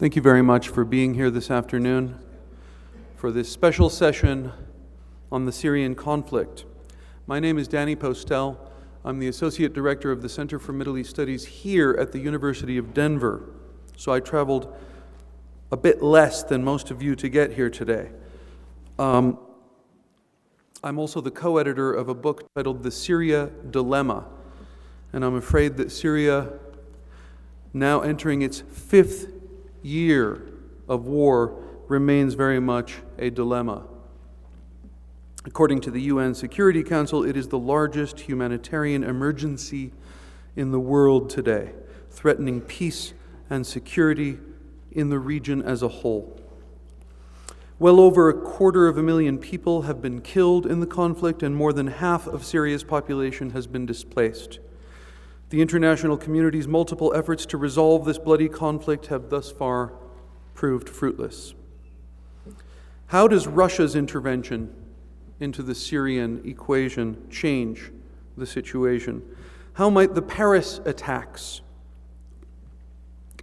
Thank you very much for being here this afternoon for this special session on the Syrian conflict. My name is Danny Postel. I'm the Associate Director of the Center for Middle East Studies here at the University of Denver. So I traveled a bit less than most of you to get here today. I'm also the co-editor of a book titled The Syria Dilemma. And I'm afraid that Syria, now entering its 5th year of war, remains very much a dilemma. According to the UN Security Council, it is the largest humanitarian emergency in the world today, threatening peace and security in the region as a whole. Well over 250,000 people have been killed in the conflict, and more than half of Syria's population has been displaced. The international community's multiple efforts to resolve this bloody conflict have thus far proved fruitless. How does Russia's intervention into the Syrian equation change the situation? How might the Paris attacks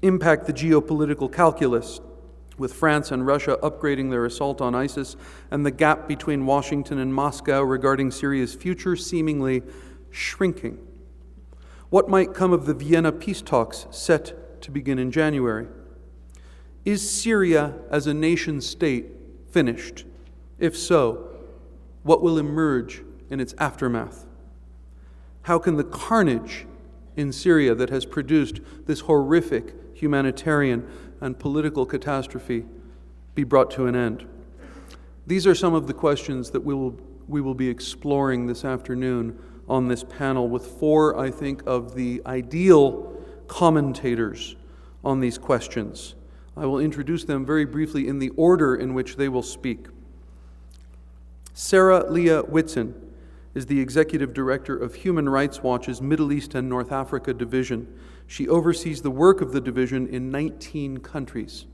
impact the geopolitical calculus, with France and Russia upgrading their assault on ISIS and the gap between Washington and Moscow regarding Syria's future seemingly shrinking? What might come of the Vienna peace talks set to begin in January? Is Syria as a nation-state finished? If so, what will emerge in its aftermath? How can the carnage in Syria that has produced this horrific humanitarian and political catastrophe be brought to an end? These are some of the questions that we will be exploring this afternoon on this panel with four, I think, of the ideal commentators on these questions. I will introduce them very briefly in the order in which they will speak. Leah Whitson is the Executive Director of Human Rights Watch's Middle East and North Africa Division. She oversees the work of the division in 19 countries.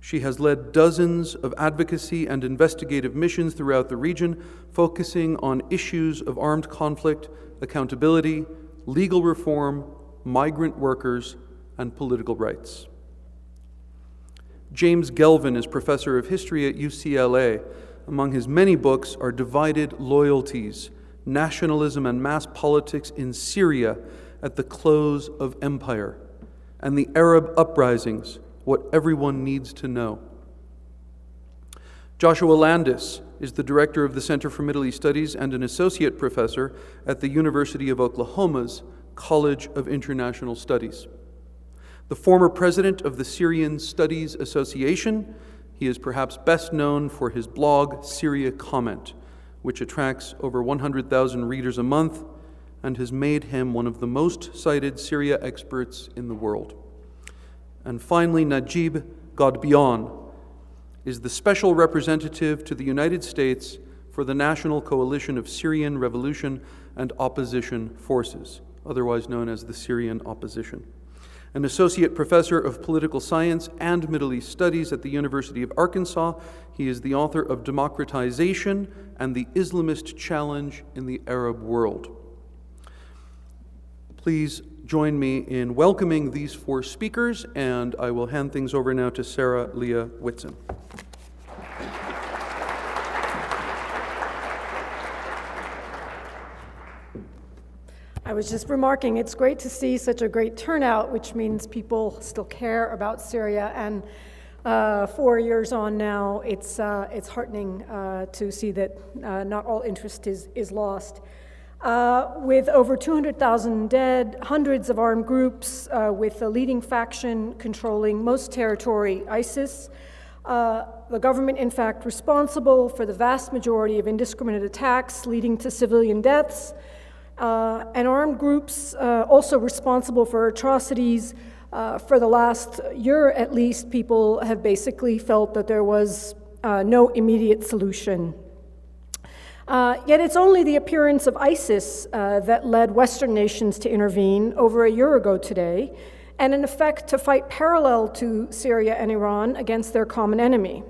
She has led dozens of advocacy and investigative missions throughout the region, focusing on issues of armed conflict, accountability, legal reform, migrant workers, and political rights. James Gelvin is professor of history at UCLA. Among his many books are Divided Loyalties, Nationalism and Mass Politics in Syria at the Close of Empire, and the Arab Uprisings, What Everyone Needs to Know. Joshua Landis is the director of the Center for Middle East Studies and an associate professor at the University of Oklahoma's College of International Studies. The former president of the Syrian Studies Association, he is perhaps best known for his blog, Syria Comment, which attracts over 100,000 readers a month and has made him one of the most cited Syria experts in the world. And finally, Najib Ghadbian is the special representative to the United States for the National Coalition of Syrian Revolution and Opposition Forces, otherwise known as the Syrian Opposition. An associate professor of political science and Middle East studies at the University of Arkansas, he is the author of Democratization and the Islamist Challenge in the Arab World. Please join me in welcoming these four speakers, and I will hand things over now to Leah Whitson. I was just remarking, it's great to see such a great turnout, which means people still care about Syria. And 4 years on now, it's heartening to see that not all interest is lost. With over 200,000 dead, hundreds of armed groups, with the leading faction controlling most territory, ISIS, the government, in fact, responsible for the vast majority of indiscriminate attacks leading to civilian deaths, and armed groups also responsible for atrocities. For the last year, at least, people have basically felt that there was no immediate solution. Yet it's only the appearance of ISIS that led Western nations to intervene over a year ago today, and in effect to fight parallel to Syria and Iran against their common enemy.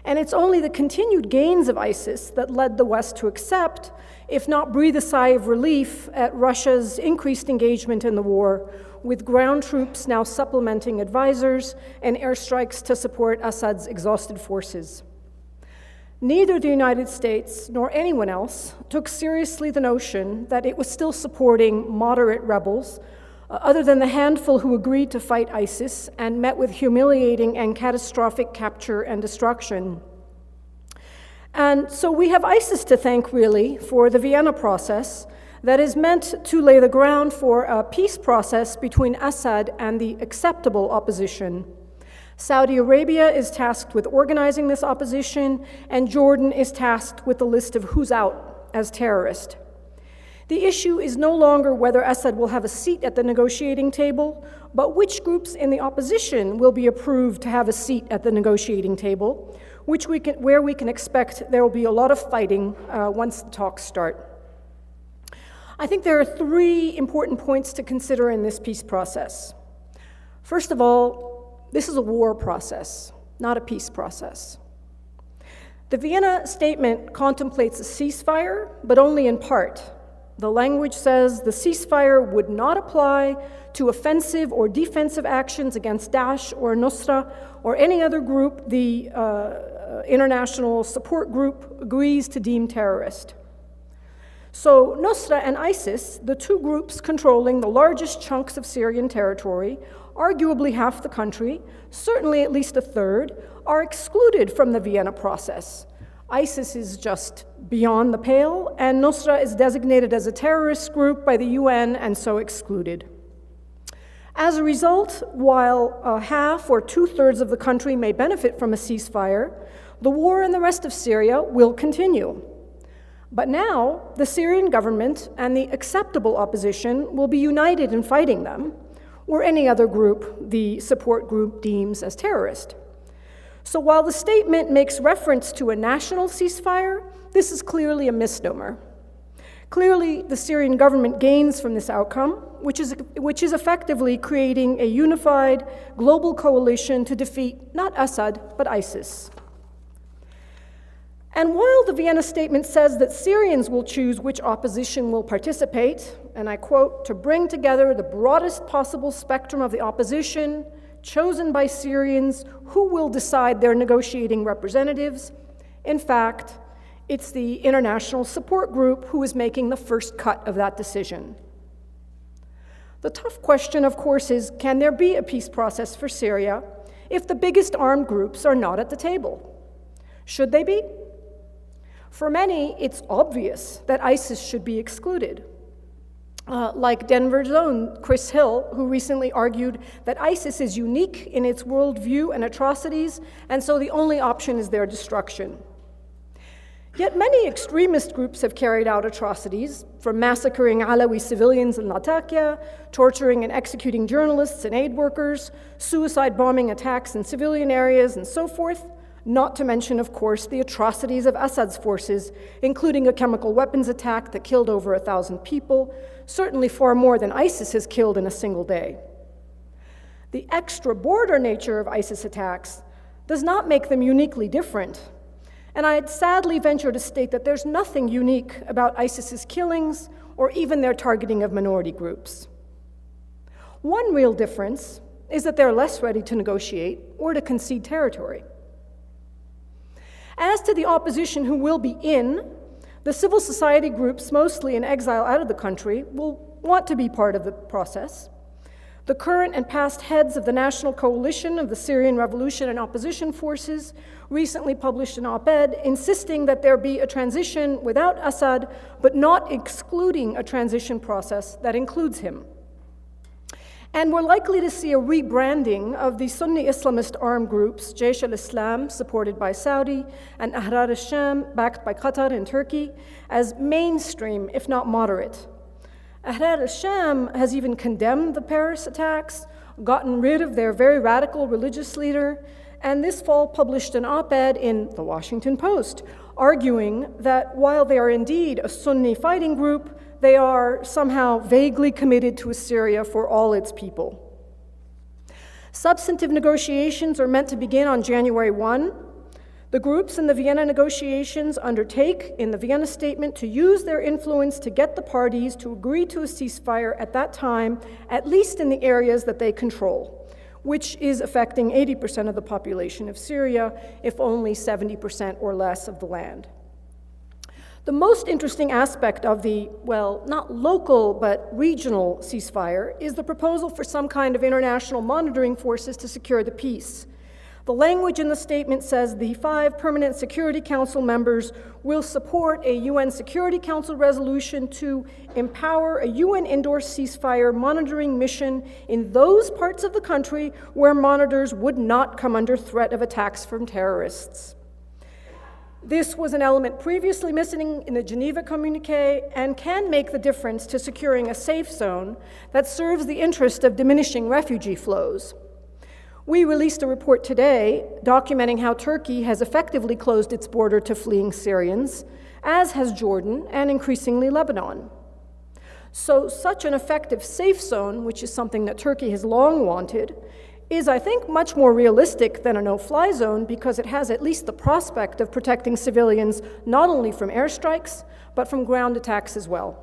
And it's only the continued gains of ISIS that led the West to accept, if not breathe a sigh of relief, at Russia's increased engagement in the war, with ground troops now supplementing advisors and airstrikes to support Assad's exhausted forces. Neither the United States nor anyone else took seriously the notion that it was still supporting moderate rebels, other than the handful who agreed to fight ISIS and met with humiliating and catastrophic capture and destruction. And so we have ISIS to thank, really, for the Vienna process that is meant to lay the ground for a peace process between Assad and the acceptable opposition. Saudi Arabia is tasked with organizing this opposition, and Jordan is tasked with the list of who's out as terrorist. The issue is no longer whether Assad will have a seat at the negotiating table, but which groups in the opposition will be approved to have a seat at the negotiating table, where we can expect there will be a lot of fighting once the talks start. I think there are three important points to consider in this peace process. First of all, this is a war process, not a peace process. The Vienna statement contemplates a ceasefire, but only in part. The language says the ceasefire would not apply to offensive or defensive actions against Daesh or Nusra or any other group the international support group agrees to deem terrorist. So Nusra and ISIS, the two groups controlling the largest chunks of Syrian territory, arguably half the country, certainly at least a third, are excluded from the Vienna process. ISIS is just beyond the pale, and Nusra is designated as a terrorist group by the UN and so excluded. As a result, while half or two-thirds of the country may benefit from a ceasefire, the war in the rest of Syria will continue. But now, the Syrian government and the acceptable opposition will be united in fighting them, or any other group the support group deems as terrorist. So while the statement makes reference to a national ceasefire, this is clearly a misnomer. Clearly, the Syrian government gains from this outcome, which is effectively creating a unified global coalition to defeat not Assad, but ISIS. And while the Vienna statement says that Syrians will choose which opposition will participate, and I quote, to bring together the broadest possible spectrum of the opposition, chosen by Syrians who will decide their negotiating representatives, in fact, it's the international support group who is making the first cut of that decision. The tough question, of course, is can there be a peace process for Syria if the biggest armed groups are not at the table? Should they be? For many, it's obvious that ISIS should be excluded. Like Denver's own Chris Hill, who recently argued that ISIS is unique in its worldview and atrocities, and so the only option is their destruction. Yet many extremist groups have carried out atrocities, from massacring Alawi civilians in Latakia, torturing and executing journalists and aid workers, suicide bombing attacks in civilian areas, and so forth, not to mention, of course, the atrocities of Assad's forces, including a chemical weapons attack that killed over 1,000 people, certainly far more than ISIS has killed in a single day. The extra-border nature of ISIS attacks does not make them uniquely different, and I'd sadly venture to state that there's nothing unique about ISIS's killings or even their targeting of minority groups. One real difference is that they're less ready to negotiate or to concede territory. As to the opposition who will be in, the civil society groups, mostly in exile out of the country, will want to be part of the process. The current and past heads of the National Coalition of the Syrian Revolution and Opposition Forces recently published an op-ed insisting that there be a transition without Assad, but not excluding a transition process that includes him. And we're likely to see a rebranding of the Sunni Islamist armed groups, Jaish al-Islam, supported by Saudi, and Ahrar al-Sham, backed by Qatar and Turkey, as mainstream, if not moderate. Ahrar al-Sham has even condemned the Paris attacks, gotten rid of their very radical religious leader, and this fall published an op-ed in the Washington Post, arguing that while they are indeed a Sunni fighting group, they are somehow vaguely committed to a Syria for all its people. Substantive negotiations are meant to begin on January 1. The groups in the Vienna negotiations undertake in the Vienna statement to use their influence to get the parties to agree to a ceasefire at that time, at least in the areas that they control, which is affecting 80% of the population of Syria, if only 70% or less of the land. The most interesting aspect of the, well, not local, but regional ceasefire is the proposal for some kind of international monitoring forces to secure the peace. The language in the statement says the 5 Permanent Security Council members will support a UN Security Council resolution to empower a UN-endorsed ceasefire monitoring mission in those parts of the country where monitors would not come under threat of attacks from terrorists. This was an element previously missing in the Geneva communique and can make the difference to securing a safe zone that serves the interest of diminishing refugee flows. We released a report today documenting how Turkey has effectively closed its border to fleeing Syrians, as has Jordan and increasingly Lebanon. So such an effective safe zone, which is something that Turkey has long wanted, is, I think, much more realistic than a no-fly zone because it has at least the prospect of protecting civilians not only from airstrikes, but from ground attacks as well.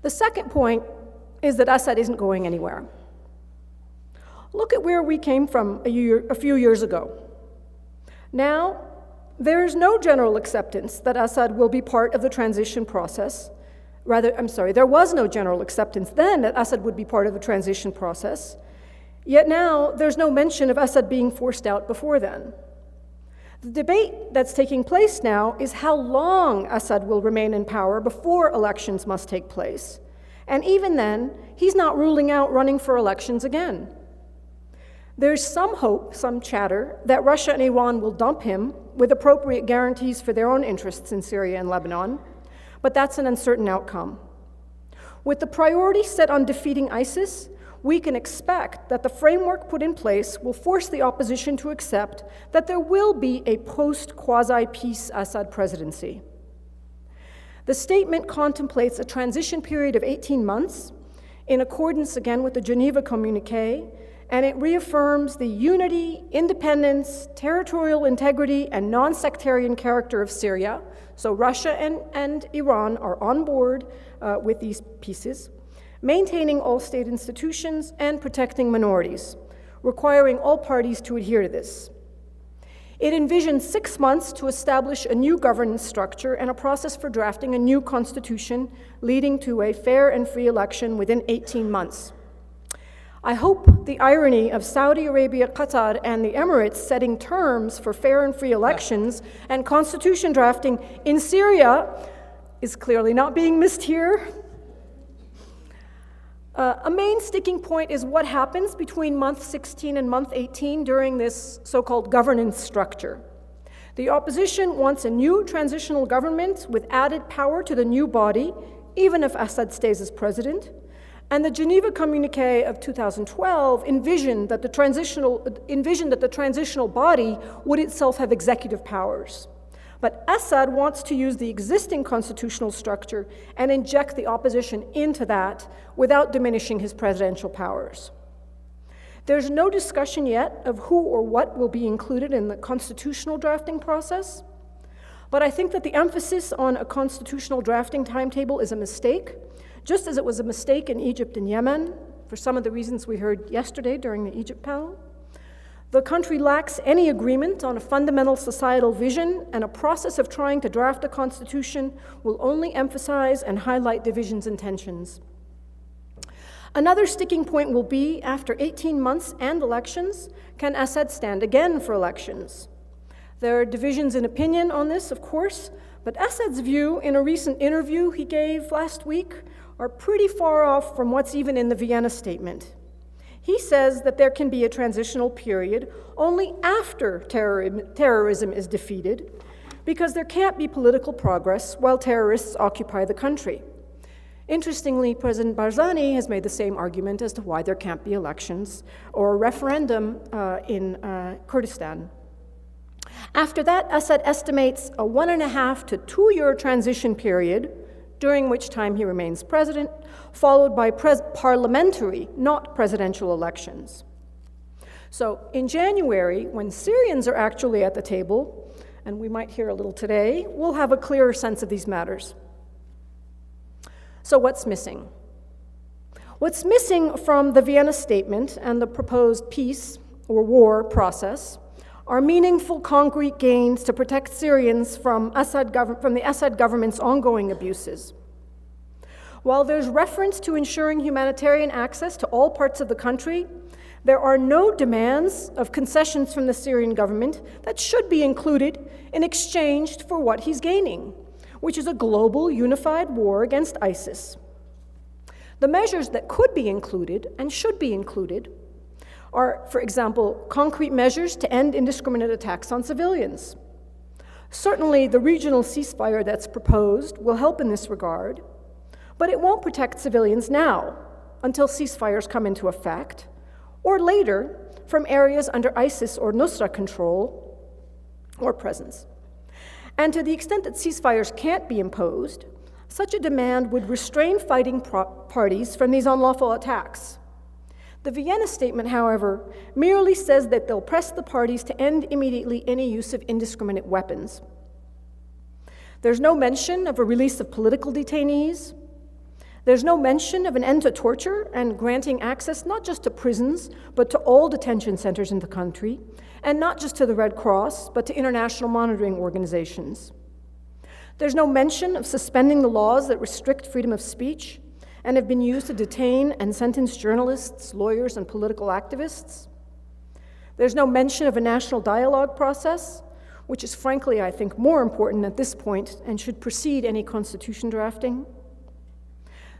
The second point is that Assad isn't going anywhere. Look at where we came from a few years ago. Now, there is no general acceptance that Assad will be part of the transition process. There was no general acceptance then that Assad would be part of the transition process. Yet now, there's no mention of Assad being forced out before then. The debate that's taking place now is how long Assad will remain in power before elections must take place. And even then, he's not ruling out running for elections again. There's some hope, some chatter, that Russia and Iran will dump him with appropriate guarantees for their own interests in Syria and Lebanon, but that's an uncertain outcome. With the priority set on defeating ISIS, we can expect that the framework put in place will force the opposition to accept that there will be a post-quasi-peace Assad presidency. The statement contemplates a transition period of 18 months, in accordance again with the Geneva communique, and it reaffirms the unity, independence, territorial integrity, and non-sectarian character of Syria. So Russia and Iran are on board with these pieces, maintaining all state institutions and protecting minorities, requiring all parties to adhere to this. It envisions 6 months to establish a new governance structure and a process for drafting a new constitution, leading to a fair and free election within 18 months. I hope the irony of Saudi Arabia, Qatar, and the Emirates setting terms for fair and free elections and constitution drafting in Syria is clearly not being missed here. A main sticking point is what happens between month 16 and month 18 during this so-called governance structure. The opposition wants a new transitional government with added power to the new body, even if Assad stays as president. And the Geneva communique of 2012 envisioned that the transitional body would itself have executive powers. But Assad wants to use the existing constitutional structure and inject the opposition into that without diminishing his presidential powers. There's no discussion yet of who or what will be included in the constitutional drafting process, but I think that the emphasis on a constitutional drafting timetable is a mistake, just as it was a mistake in Egypt and Yemen, for some of the reasons we heard yesterday during the Egypt panel. The country lacks any agreement on a fundamental societal vision, and a process of trying to draft a constitution will only emphasize and highlight divisions and tensions. Another sticking point will be, after 18 months and elections, can Assad stand again for elections? There are divisions in opinion on this, of course, but Assad's view in a recent interview he gave last week are pretty far off from what's even in the Vienna statement. He says that there can be a transitional period only after terrorism is defeated, because there can't be political progress while terrorists occupy the country. Interestingly, President Barzani has made the same argument as to why there can't be elections or a referendum in Kurdistan. After that, Assad estimates a 1.5 to 2 year transition period, during which time he remains president, followed by parliamentary, not presidential elections. So in January, when Syrians are actually at the table, and we might hear a little today, we'll have a clearer sense of these matters. So what's missing? What's missing from the Vienna Statement and the proposed peace or war process are meaningful, concrete gains to protect Syrians from the Assad government's ongoing abuses. While there's reference to ensuring humanitarian access to all parts of the country, there are no demands of concessions from the Syrian government that should be included in exchange for what he's gaining, which is a global unified war against ISIS. The measures that could be included and should be included are, for example, concrete measures to end indiscriminate attacks on civilians. Certainly, the regional ceasefire that's proposed will help in this regard, but it won't protect civilians now until ceasefires come into effect, or later from areas under ISIS or Nusra control or presence. And to the extent that ceasefires can't be imposed, such a demand would restrain fighting parties from these unlawful attacks. The Vienna Statement, however, merely says that they'll press the parties to end immediately any use of indiscriminate weapons. There's no mention of a release of political detainees. There's no mention of an end to torture and granting access not just to prisons, but to all detention centers in the country, and not just to the Red Cross, but to international monitoring organizations. There's no mention of suspending the laws that restrict freedom of speech and have been used to detain and sentence journalists, lawyers, and political activists. There's no mention of a national dialogue process, which is frankly, I think, more important at this point and should precede any constitution drafting.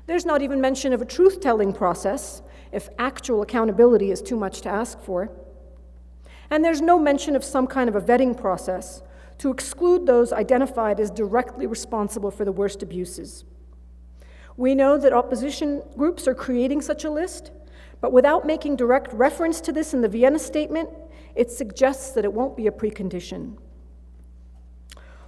There's not even mention of a truth-telling process, if actual accountability is too much to ask for. And there's no mention of some kind of a vetting process to exclude those identified as directly responsible for the worst abuses. We know that opposition groups are creating such a list, but without making direct reference to this in the Vienna Statement, it suggests that it won't be a precondition.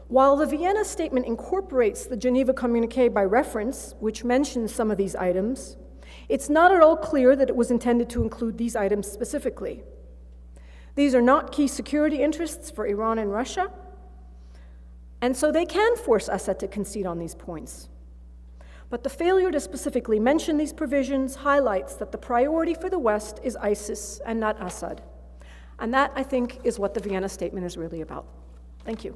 While the Vienna Statement incorporates the Geneva Communiqué by reference, which mentions some of these items, it's not at all clear that it was intended to include these items specifically. These are not key security interests for Iran and Russia, and so they can force Assad to concede on these points. But the failure to specifically mention these provisions highlights that the priority for the West is ISIS and not Assad. And that, I think, is what the Vienna Statement is really about. Thank you.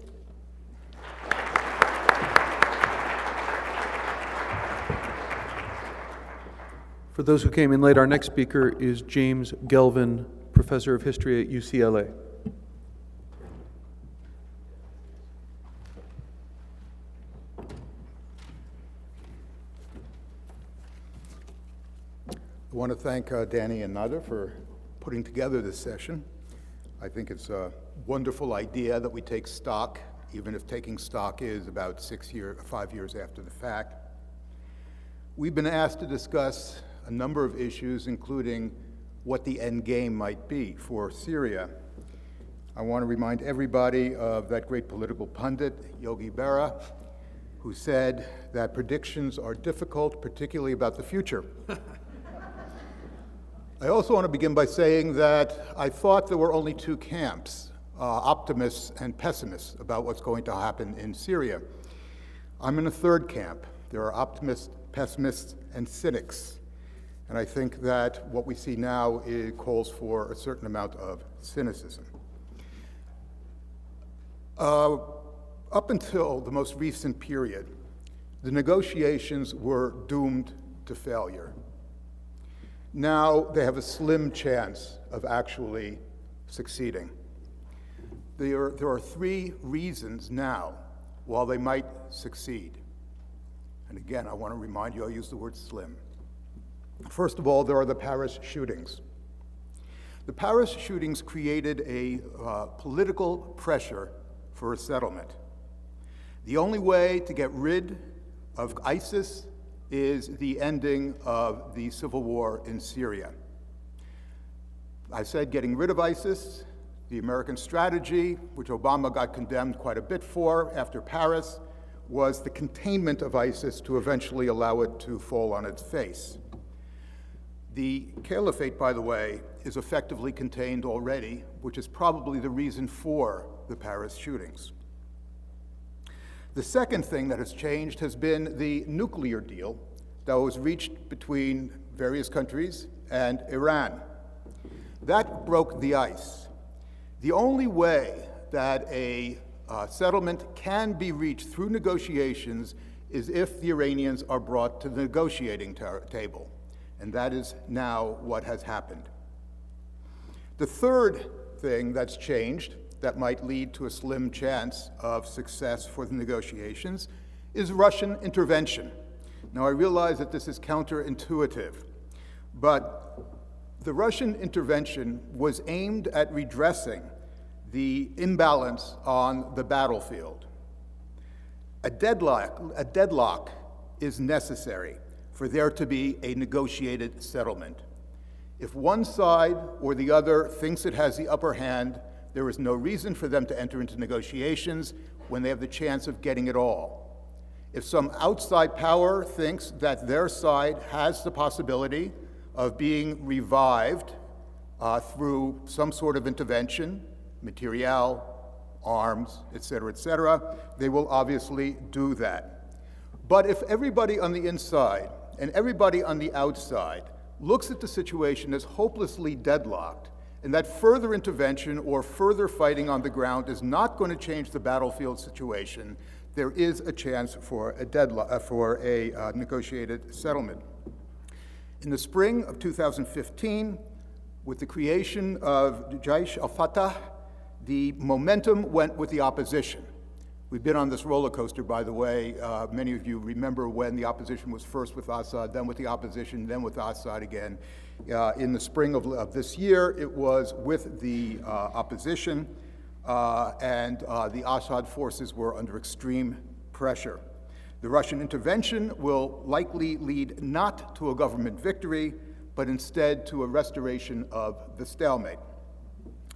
For those who came in late, our next speaker is James Gelvin, professor of history at UCLA. I want to thank Danny and Nada for putting together this session. I think it's a wonderful idea that we take stock, even if taking stock is about 5 years after the fact. We've been asked to discuss a number of issues, including what the end game might be for Syria. I want to remind everybody of that great political pundit, Yogi Berra, who said that predictions are difficult, particularly about the future. I also want to begin by saying that I thought there were only two camps, optimists and pessimists, about what's going to happen in Syria. I'm in a third camp. There are optimists, pessimists, and cynics. And I think that what we see now calls for a certain amount of cynicism. Up until the most recent period, the negotiations were doomed to failure. Now they have a slim chance of actually succeeding. There are three reasons now why they might succeed. And again, I want to remind you, I use the word slim. First of all, there are the Paris shootings. The Paris shootings created a political pressure for a settlement. The only way to get rid of ISIS is the ending of the civil war in Syria. I said getting rid of ISIS, the American strategy, which Obama got condemned quite a bit for after Paris, was the containment of ISIS to eventually allow it to fall on its face. The caliphate, by the way, is effectively contained already, which is probably the reason for the Paris shootings. The second thing that has changed has been the nuclear deal that was reached between various countries and Iran. That broke the ice. The only way that a settlement can be reached through negotiations is if the Iranians are brought to the negotiating table. And that is now what has happened. The third thing that's changed that might lead to a slim chance of success for the negotiations is Russian intervention. Now, I realize that this is counterintuitive, but the Russian intervention was aimed at redressing the imbalance on the battlefield. A deadlock is necessary for there to be a negotiated settlement. If one side or the other thinks it has the upper hand, there is no reason for them to enter into negotiations when they have the chance of getting it all. If some outside power thinks that their side has the possibility of being revived through some sort of intervention, materiel, arms, et cetera, they will obviously do that. But if everybody on the inside and everybody on the outside looks at the situation as hopelessly deadlocked, and that further intervention or further fighting on the ground is not going to change the battlefield situation, there is a chance for a negotiated settlement. In the spring of 2015, with the creation of Jaish al-Fatah, the momentum went with the opposition. We've been on this roller coaster, by the way. Many of you remember when the opposition was first with Assad, then with the opposition, then with Assad again. In the spring of this year, it was with the opposition, and the Assad forces were under extreme pressure. The Russian intervention will likely lead not to a government victory, but instead to a restoration of the stalemate.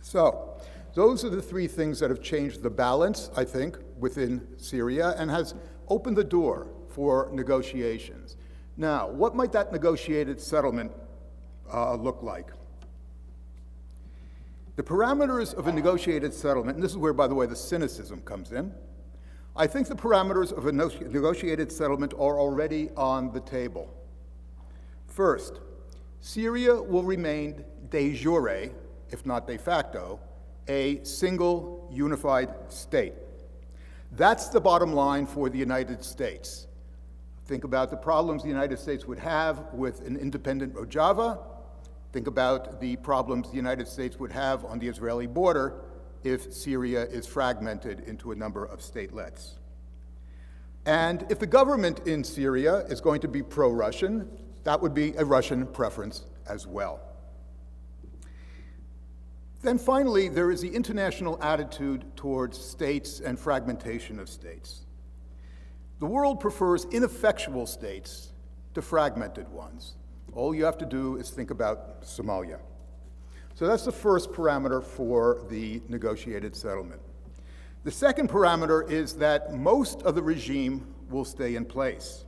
So, those are the three things that have changed the balance, I think, within Syria and has opened the door for negotiations. Now, what might that negotiated settlement look like? The parameters of a negotiated settlement, and this is where, by the way, the cynicism comes in, I think the parameters of a negotiated settlement are already on the table. First, Syria will remain de jure, if not de facto, a single unified state. That's the bottom line for the United States. Think about the problems the United States would have with an independent Rojava. Think about the problems the United States would have on the Israeli border if Syria is fragmented into a number of statelets. And if the government in Syria is going to be pro-Russian, that would be a Russian preference as well. Then finally, there is the international attitude towards states and fragmentation of states. The world prefers ineffectual states to fragmented ones. All you have to do is think about Somalia. So that's the first parameter for the negotiated settlement. The second parameter is that most of the regime will stay in place.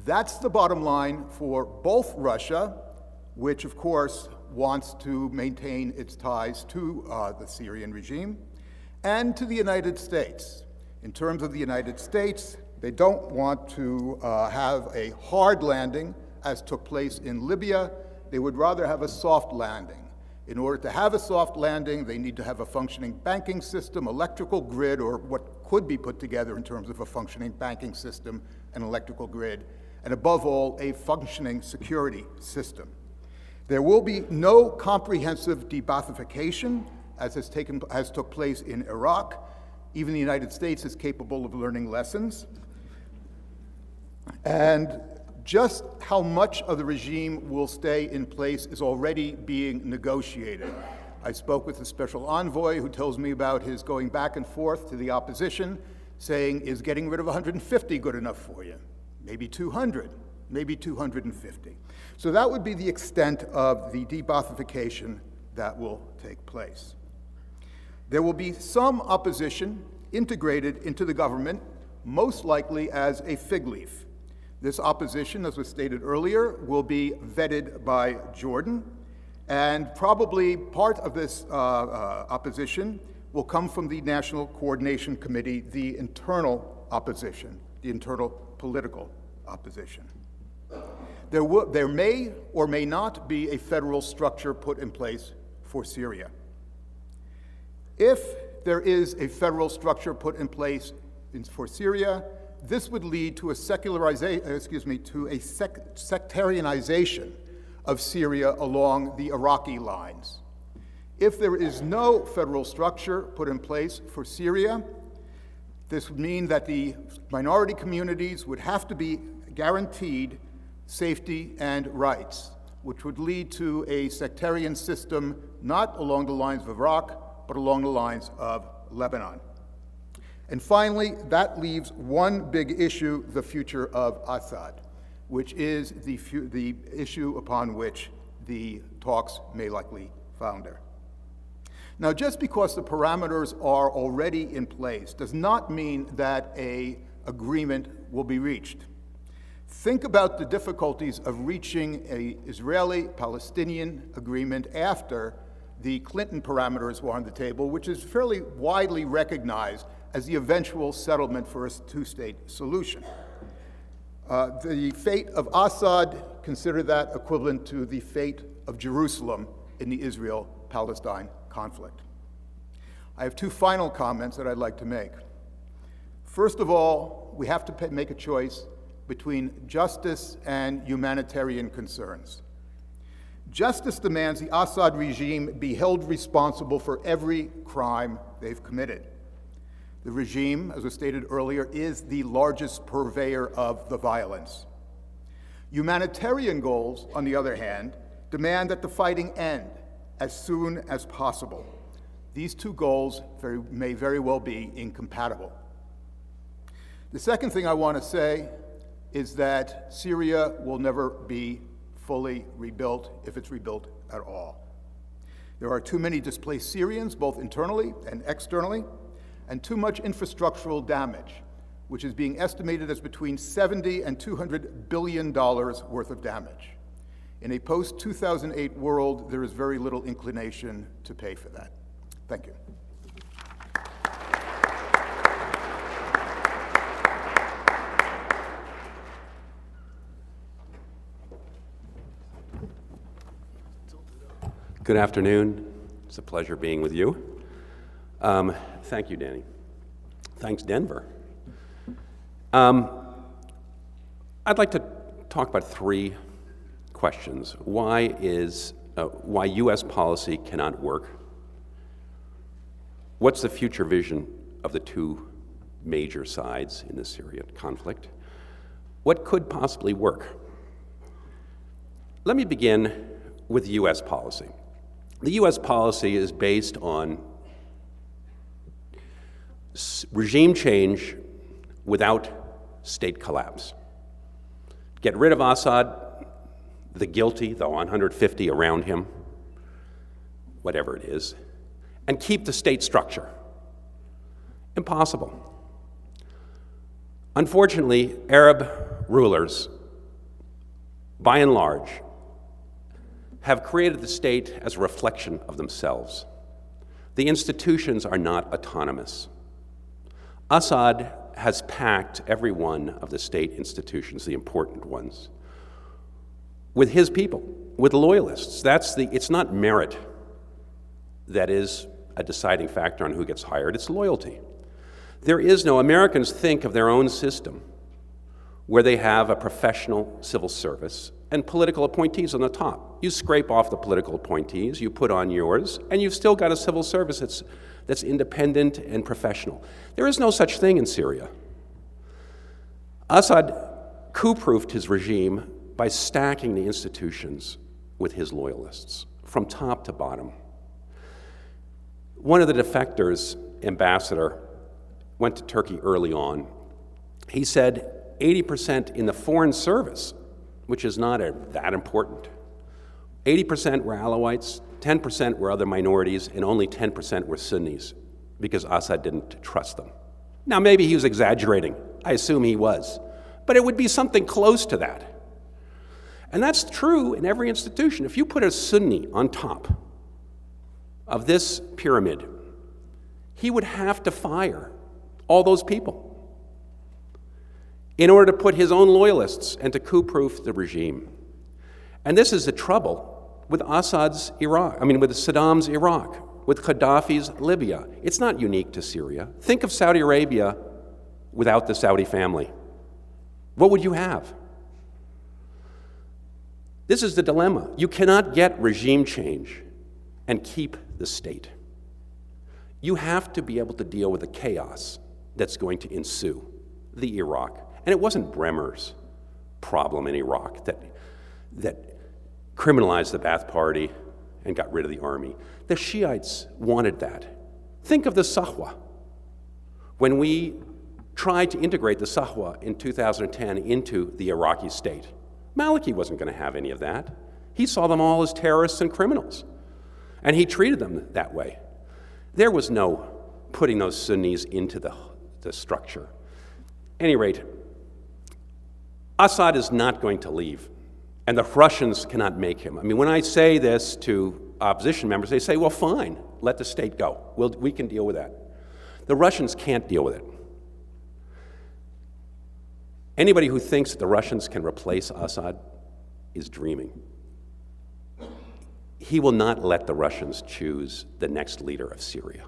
That's the bottom line for both Russia, which of course wants to maintain its ties to the Syrian regime, and to the United States. In terms of the United States, they don't want to have a hard landing as took place in Libya. They would rather have a soft landing. In order to have a soft landing, they need to have a functioning banking system, electrical grid, or what could be put together in terms of a functioning banking system, an electrical grid, and above all, a functioning security system. There will be no comprehensive de-Baathification, as took place in Iraq. Even the United States is capable of learning lessons. And just how much of the regime will stay in place is already being negotiated. I spoke with a special envoy who tells me about his going back and forth to the opposition, saying, is getting rid of 150 good enough for you? Maybe 200, maybe 250. So that would be the extent of the de-Baathification that will take place. There will be some opposition integrated into the government, most likely as a fig leaf. This opposition, as was stated earlier, will be vetted by Jordan, and probably part of this opposition will come from the National Coordination Committee, the internal opposition, the internal political opposition. There may or may not be a federal structure put in place for Syria. If there is a federal structure put in place for Syria, this would lead to a sectarianization of Syria along the Iraqi lines. If there is no federal structure put in place for Syria, this would mean that the minority communities would have to be guaranteed safety and rights, which would lead to a sectarian system not along the lines of Iraq, but along the lines of Lebanon. And finally, that leaves one big issue, the future of Assad, which is the issue upon which the talks may likely founder. Now, just because the parameters are already in place does not mean that an agreement will be reached. Think about the difficulties of reaching an Israeli-Palestinian agreement after the Clinton parameters were on the table, which is fairly widely recognized as the eventual settlement for a two-state solution. The fate of Assad, consider that equivalent to the fate of Jerusalem in the Israel-Palestine conflict. I have two final comments that I'd like to make. First of all, we have to make a choice between justice and humanitarian concerns. Justice demands the Assad regime be held responsible for every crime they've committed. The regime, as was stated earlier, is the largest purveyor of the violence. Humanitarian goals, on the other hand, demand that the fighting end as soon as possible. These two goals may very well be incompatible. The second thing I want to say is that Syria will never be fully rebuilt, if it's rebuilt at all. There are too many displaced Syrians, both internally and externally, and too much infrastructural damage, which is being estimated as between $70 and $200 billion worth of damage. In a post-2008 world, there is very little inclination to pay for that. Thank you. Good afternoon. It's a pleasure being with you. Thank you, Danny. Thanks, Denver. I'd like to talk about three questions. Why U.S. policy cannot work? What's the future vision of the two major sides in the Syrian conflict? What could possibly work? Let me begin with U.S. policy. The U.S. policy is based on regime change without state collapse. Get rid of Assad, the guilty, the 150 around him, whatever it is, and keep the state structure. Impossible. Unfortunately, Arab rulers, by and large, have created the state as a reflection of themselves. The institutions are not autonomous. Assad has packed every one of the state institutions, the important ones, with his people, with loyalists. It's not merit that is a deciding factor on who gets hired, it's loyalty. Americans think of their own system where they have a professional civil service and political appointees on the top. You scrape off the political appointees, you put on yours, and you've still got a civil service that's independent and professional. There is no such thing in Syria. Assad coup-proofed his regime by stacking the institutions with his loyalists from top to bottom. One of the defectors, ambassador, went to Turkey early on. He said 80% in the foreign service, which is not that important. 80% were Alawites, 10% were other minorities, and only 10% were Sunnis, because Assad didn't trust them. Now, maybe he was exaggerating. I assume he was. but it would be something close to that. And that's true in every institution. If you put a Sunni on top of this pyramid, he would have to fire all those people in order to put his own loyalists and to coup-proof the regime. And this is the trouble with Assad's Iraq, with Saddam's Iraq, with Gaddafi's Libya. It's not unique to Syria. Think of Saudi Arabia without the Saudi family. What would you have? This is the dilemma. You cannot get regime change and keep the state. You have to be able to deal with the chaos that's going to ensue, the Iraq. And it wasn't Bremer's problem in Iraq that criminalized the Ba'ath Party and got rid of the army. The Shiites wanted that. Think of the Sahwa. When we tried to integrate the Sahwa in 2010 into the Iraqi state, Maliki wasn't going to have any of that. He saw them all as terrorists and criminals, and he treated them that way. There was no putting those Sunnis into the structure. At any rate, Assad is not going to leave, and the Russians cannot make him. When I say this to opposition members, they say, well, fine, let the state go. We can deal with that. The Russians can't deal with it. Anybody who thinks that the Russians can replace Assad is dreaming. He will not let the Russians choose the next leader of Syria.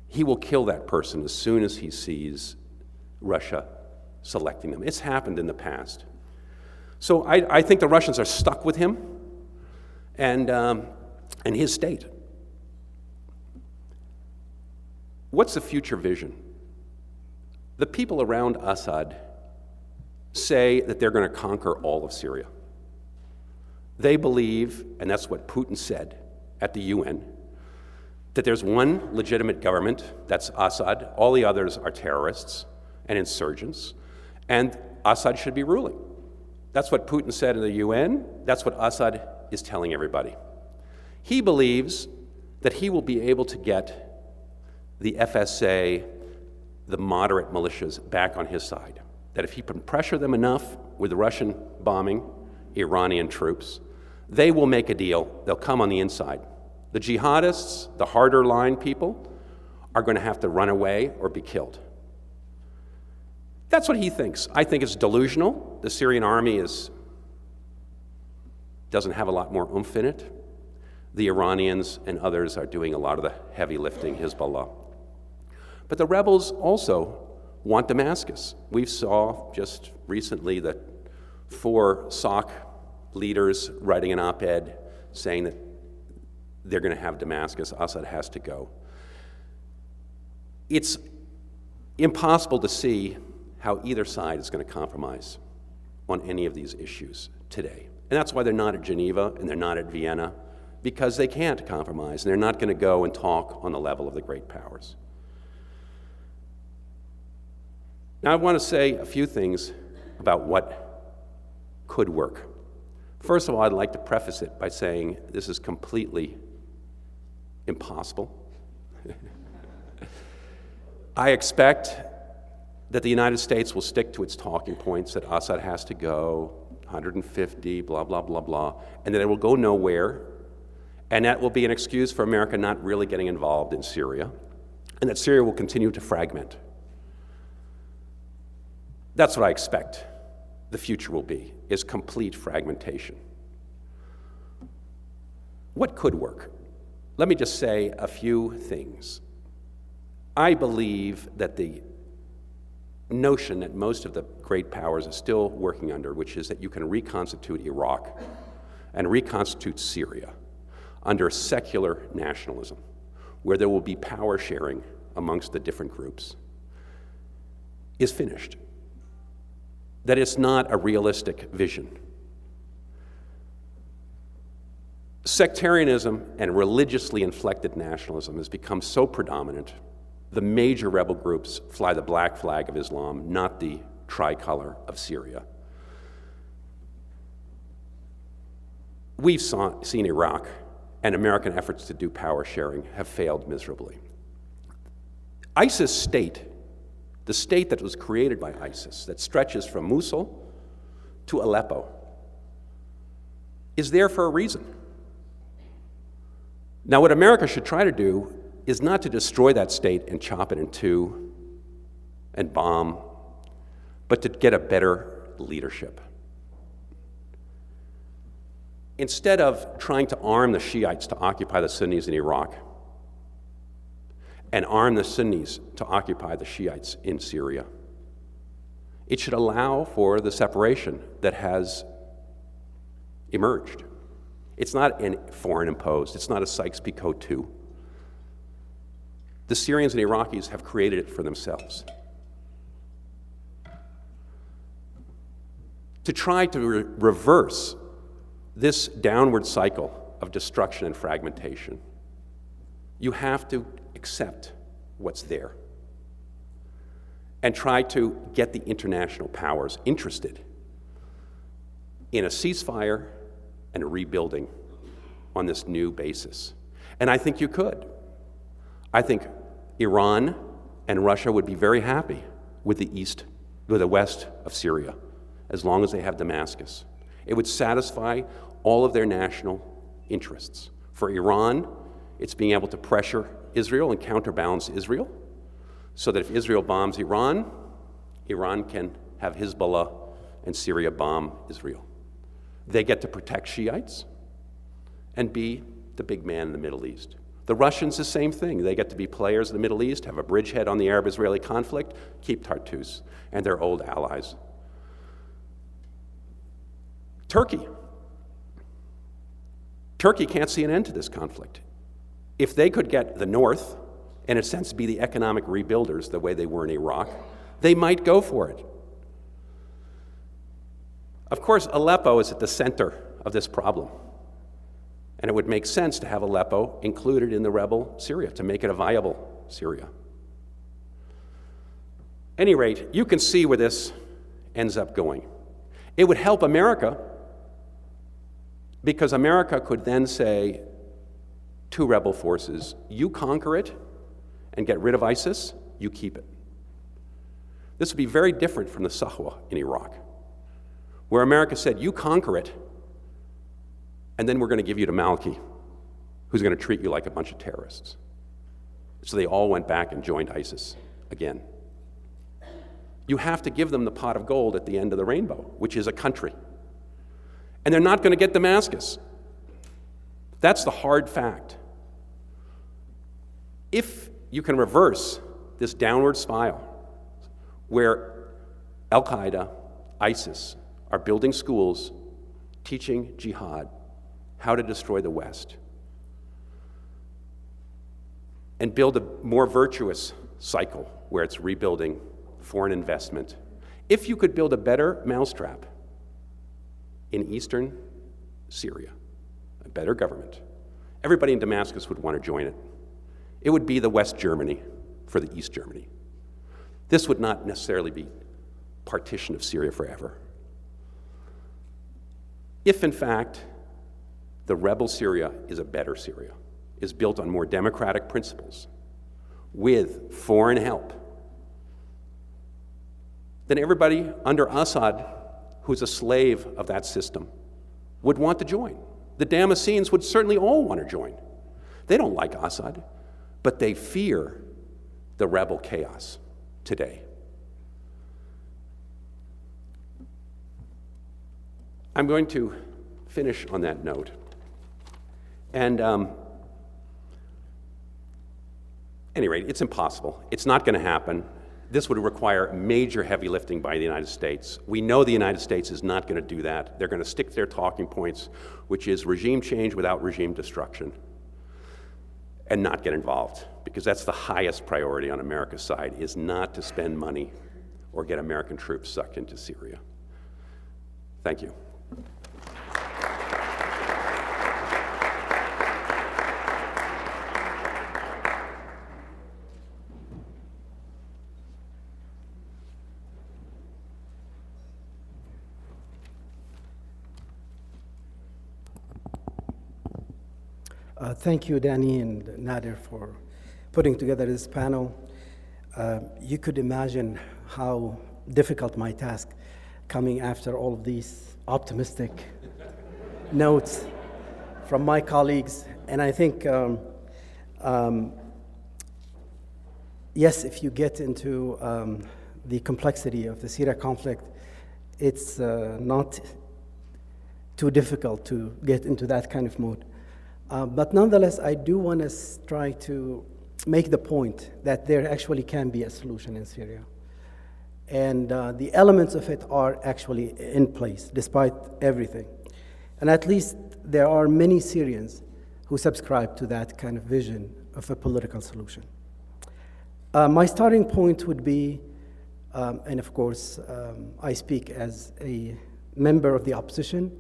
He will kill that person as soon as he sees Russia selecting them. It's happened in the past. So I think the Russians are stuck with him and his state. What's the future vision? The people around Assad say that they're going to conquer all of Syria. They believe, and that's what Putin said at the UN, that there's one legitimate government, that's Assad. All the others are terrorists and insurgents, and Assad should be ruling. That's what Putin said in the UN. That's what Assad is telling everybody. He believes that he will be able to get the FSA, the moderate militias, back on his side. That if he can pressure them enough with the Russian bombing, Iranian troops, they will make a deal. They'll come on the inside. The jihadists, the harder line people, are going to have to run away or be killed. That's what he thinks. I think it's delusional. The Syrian army doesn't have a lot more oomph in it. The Iranians and others are doing a lot of the heavy lifting, Hezbollah. But the rebels also want Damascus. We saw just recently that 4 SOC leaders writing an op-ed saying that they're going to have Damascus. Assad has to go. It's impossible to see how either side is going to compromise on any of these issues today. And that's why they're not at Geneva and they're not at Vienna, because they can't compromise, and they're not going to go and talk on the level of the great powers. Now, I want to say a few things about what could work. First of all, I'd like to preface it by saying this is completely impossible. I expect that the United States will stick to its talking points, that Assad has to go, 150, blah, blah, blah, blah, and that it will go nowhere, and that will be an excuse for America not really getting involved in Syria, and that Syria will continue to fragment. That's what I expect the future will be, is complete fragmentation. What could work? Let me just say a few things. I believe that the notion that most of the great powers are still working under, which is that you can reconstitute Iraq and reconstitute Syria under secular nationalism, where there will be power sharing amongst the different groups, is finished. That it's not a realistic vision. Sectarianism and religiously inflected nationalism has become so predominant. The major rebel groups fly the black flag of Islam, not the tricolor of Syria. We've seen Iraq, and American efforts to do power sharing have failed miserably. ISIS state the state that was created by ISIS, that stretches from Mosul to Aleppo, is there for a reason. Now, what America should try to do is not to destroy that state and chop it in two and bomb, but to get a better leadership. Instead of trying to arm the Shiites to occupy the Sunnis in Iraq and arm the Sunnis to occupy the Shiites in Syria, it should allow for the separation that has emerged. It's not foreign imposed. It's not a Sykes-Picot II. The Syrians and Iraqis have created it for themselves. To try to reverse this downward cycle of destruction and fragmentation, you have to accept what's there and try to get the international powers interested in a ceasefire and a rebuilding on this new basis. And I think you could. I think Iran and Russia would be very happy with the west of Syria, as long as they have Damascus. It would satisfy all of their national interests. For Iran, it's being able to pressure Israel and counterbalance Israel, so that if Israel bombs Iran, Iran can have Hezbollah and Syria bomb Israel. They get to protect Shiites and be the big man in the Middle East. The Russians, the same thing. They get to be players in the Middle East, have a bridgehead on the Arab-Israeli conflict, keep Tartus and their old allies. Turkey can't see an end to this conflict. If they could get the North, in a sense, be the economic rebuilders the way they were in Iraq, they might go for it. Of course, Aleppo is at the center of this problem. And it would make sense to have Aleppo included in the rebel Syria, to make it a viable Syria. At any rate, you can see where this ends up going. It would help America, because America could then say to rebel forces, you conquer it and get rid of ISIS, you keep it. This would be very different from the Sahwa in Iraq, where America said, you conquer it, and then we're going to give you to Maliki, who's going to treat you like a bunch of terrorists. So they all went back and joined ISIS again. You have to give them the pot of gold at the end of the rainbow, which is a country. And they're not going to get Damascus. That's the hard fact. If you can reverse this downward spiral where Al-Qaeda, ISIS are building schools, teaching jihad, how to destroy the West, and build a more virtuous cycle where it's rebuilding foreign investment. If you could build a better mousetrap in eastern Syria, a better government, everybody in Damascus would want to join it. It would be the West Germany for the East Germany. This would not necessarily be partition of Syria forever. If, in fact, the rebel Syria is a better Syria, is built on more democratic principles, with foreign help, then everybody under Assad who's a slave of that system would want to join. The Damascenes would certainly all want to join. They don't like Assad, but they fear the rebel chaos today. I'm going to finish on that note. And at any rate, it's impossible. It's not going to happen. This would require major heavy lifting by the United States. We know the United States is not going to do that. They're going to stick to their talking points, which is regime change without regime destruction, and not get involved, because that's the highest priority on America's side, is not to spend money or get American troops sucked into Syria. Thank you. Thank you, Danny and Nader, for putting together this panel. You could imagine how difficult my task coming after all of these optimistic notes from my colleagues. And I think, yes, if you get into the complexity of the Syria conflict, it's not too difficult to get into that kind of mode. But nonetheless, I do want to try to make the point that there actually can be a solution in Syria. And the elements of it are actually in place, despite everything. And at least there are many Syrians who subscribe to that kind of vision of a political solution. My starting point would be, and of course, I speak as a member of the opposition,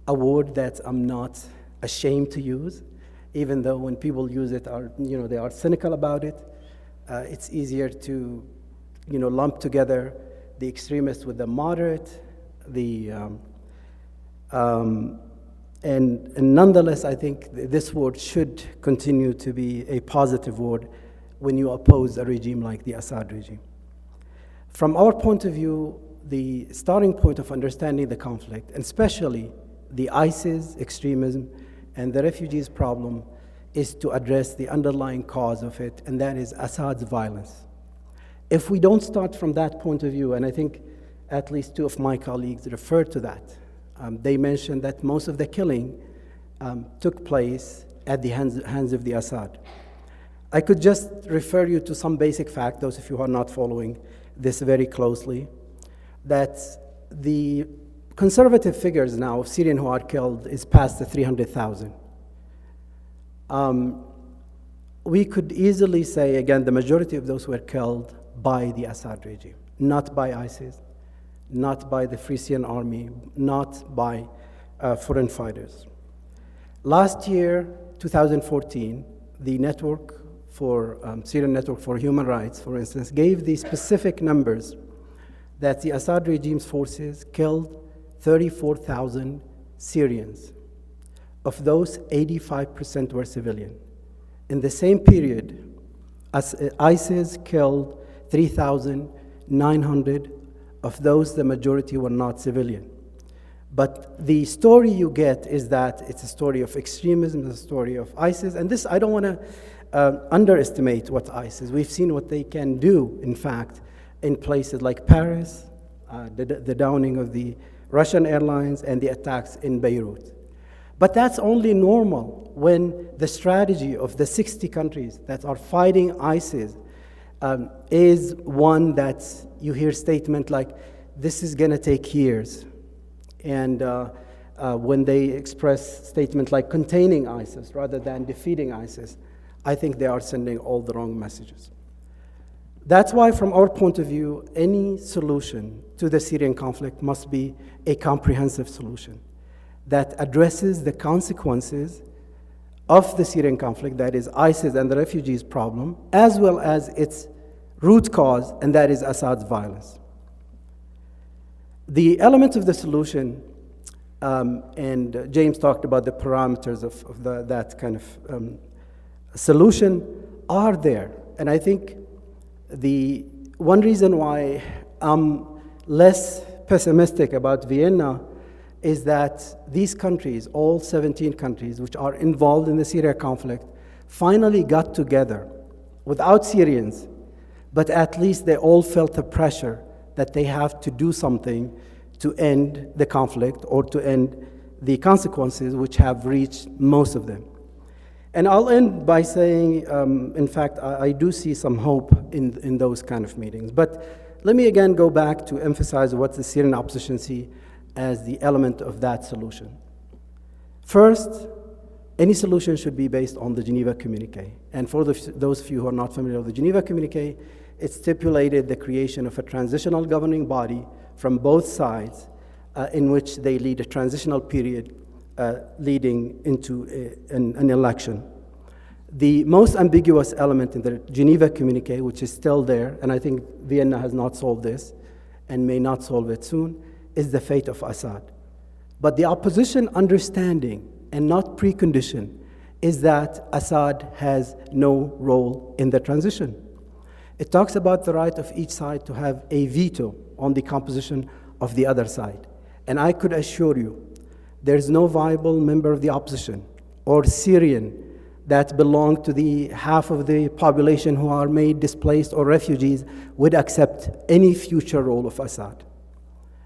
a word that I'm not ashamed to use, even though when people use it, they are cynical about it. It's easier to, lump together the extremists with the moderate, and nonetheless, I think this word should continue to be a positive word when you oppose a regime like the Assad regime. From our point of view, the starting point of understanding the conflict, and especially the ISIS extremism and the refugees problem, is to address the underlying cause of it, and that is Assad's violence. If we don't start from that point of view, and I think at least two of my colleagues referred to that, they mentioned that most of the killing took place at the hands of the Assad. I could just refer you to some basic fact, those of you who are not following this very closely, that the conservative figures now of Syrian who are killed is past the 300,000. We could easily say, again, the majority of those were killed by the Assad regime, not by ISIS, not by the Free Syrian Army, not by foreign fighters. Last year, 2014, the Syrian Network for Human Rights, for instance, gave the specific numbers that the Assad regime's forces killed 34,000 Syrians. Of those, 85% were civilian. In the same period, ISIS killed 3,900. Of those, the majority were not civilian. But the story you get is that it's a story of extremism, it's a story of ISIS. And this, I don't want to underestimate what ISIS. We've seen what they can do, in fact, in places like Paris, the downing of the Russian airlines, and the attacks in Beirut. But that's only normal when the strategy of the 60 countries that are fighting ISIS is one that you hear statements like, this is going to take years. And when they express statements like containing ISIS rather than defeating ISIS, I think they are sending all the wrong messages. That's why, from our point of view, any solution to the Syrian conflict must be a comprehensive solution that addresses the consequences of the Syrian conflict, that is ISIS and the refugees problem, as well as its root cause, and that is Assad's violence. The elements of the solution, and James talked about the parameters of that kind of solution, are there. And I think the one reason why I'm less pessimistic about Vienna is that these countries, all 17 countries which are involved in the Syria conflict, finally got together without Syrians, but at least they all felt the pressure that they have to do something to end the conflict or to end the consequences which have reached most of them. And I'll end by saying, in fact, I do see some hope in those kind of meetings. But let me again go back to emphasize what the Syrian opposition see as the element of that solution. First, any solution should be based on the Geneva Communique. And for those of you who are not familiar with the Geneva Communique, it stipulated the creation of a transitional governing body from both sides in which they lead a transitional period leading into an election. The most ambiguous element in the Geneva Communique, which is still there, and I think Vienna has not solved this and may not solve it soon, is the fate of Assad. But the opposition understanding and not precondition is that Assad has no role in the transition. It talks about the right of each side to have a veto on the composition of the other side. And I could assure you, there's no viable member of the opposition or Syrian that belong to the half of the population who are made displaced or refugees would accept any future role of Assad.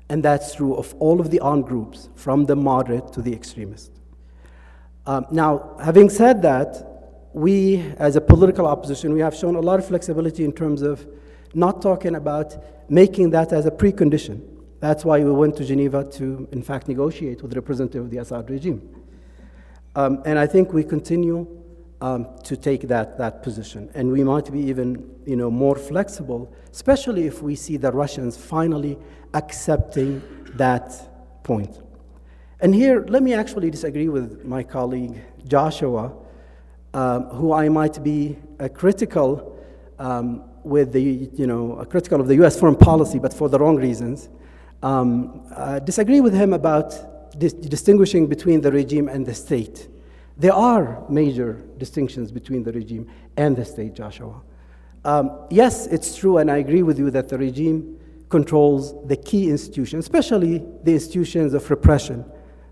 And that's true of all of the armed groups, from the moderate to the extremist. Now, having said that, we, as a political opposition, we have shown a lot of flexibility in terms of not talking about making that as a precondition. That's why we went to Geneva to, in fact, negotiate with the representative of the Assad regime. And I think we continue to take that position. And we might be even more flexible, especially if we see the Russians finally accepting that point. And here, let me actually disagree with my colleague Joshua, who I might be critical with critical of the U.S. foreign policy, but for the wrong reasons. Disagree with him about distinguishing between the regime and the state. There are major distinctions between the regime and the state, Joshua. Yes, it's true, and I agree with you that the regime controls the key institutions, especially the institutions of repression,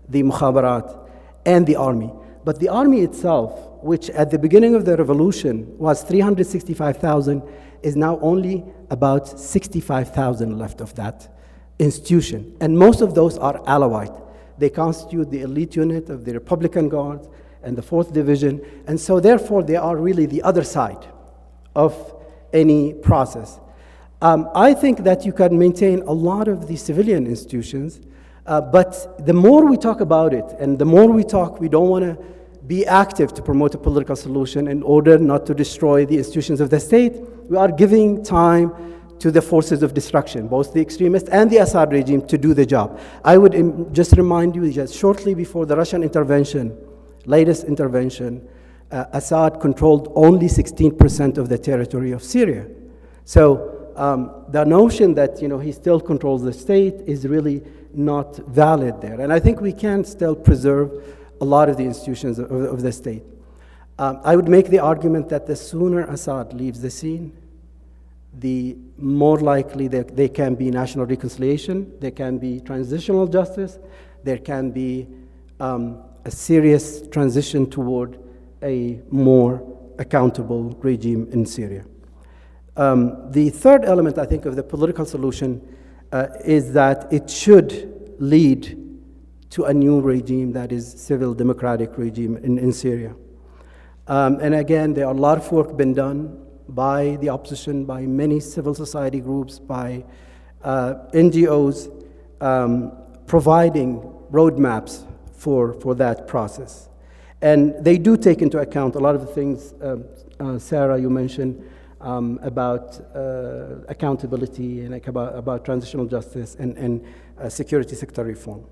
the mukhabarat, and the army. But the army itself, which at the beginning of the revolution was 365,000, is now only about 65,000 left of that institution. And most of those are Alawite. They constitute the elite unit of the Republican Guards and the 4th Division. And so therefore, they are really the other side of any process. I think that you can maintain a lot of the civilian institutions, but the more we talk about it, and the more we talk, we don't want to be active to promote a political solution in order not to destroy the institutions of the state. We are giving time to the forces of destruction, both the extremists and the Assad regime, to do the job. I would just remind you, just shortly before the Russian intervention, latest intervention, Assad controlled only 16% of the territory of Syria. So the notion that he still controls the state is really not valid there. And I think we can still preserve a lot of the institutions of the state. I would make the argument that the sooner Assad leaves the scene, the more likely there can be national reconciliation, there can be transitional justice, there can be a serious transition toward a more accountable regime in Syria. The third element, I think, of the political solution is that it should lead to a new regime that is civil democratic regime in Syria. And again, there are a lot of work been done by the opposition, by many civil society groups, by NGOs, providing roadmaps for that process. And they do take into account a lot of the things, Sarah, you mentioned, about accountability and about transitional justice and security sector reform.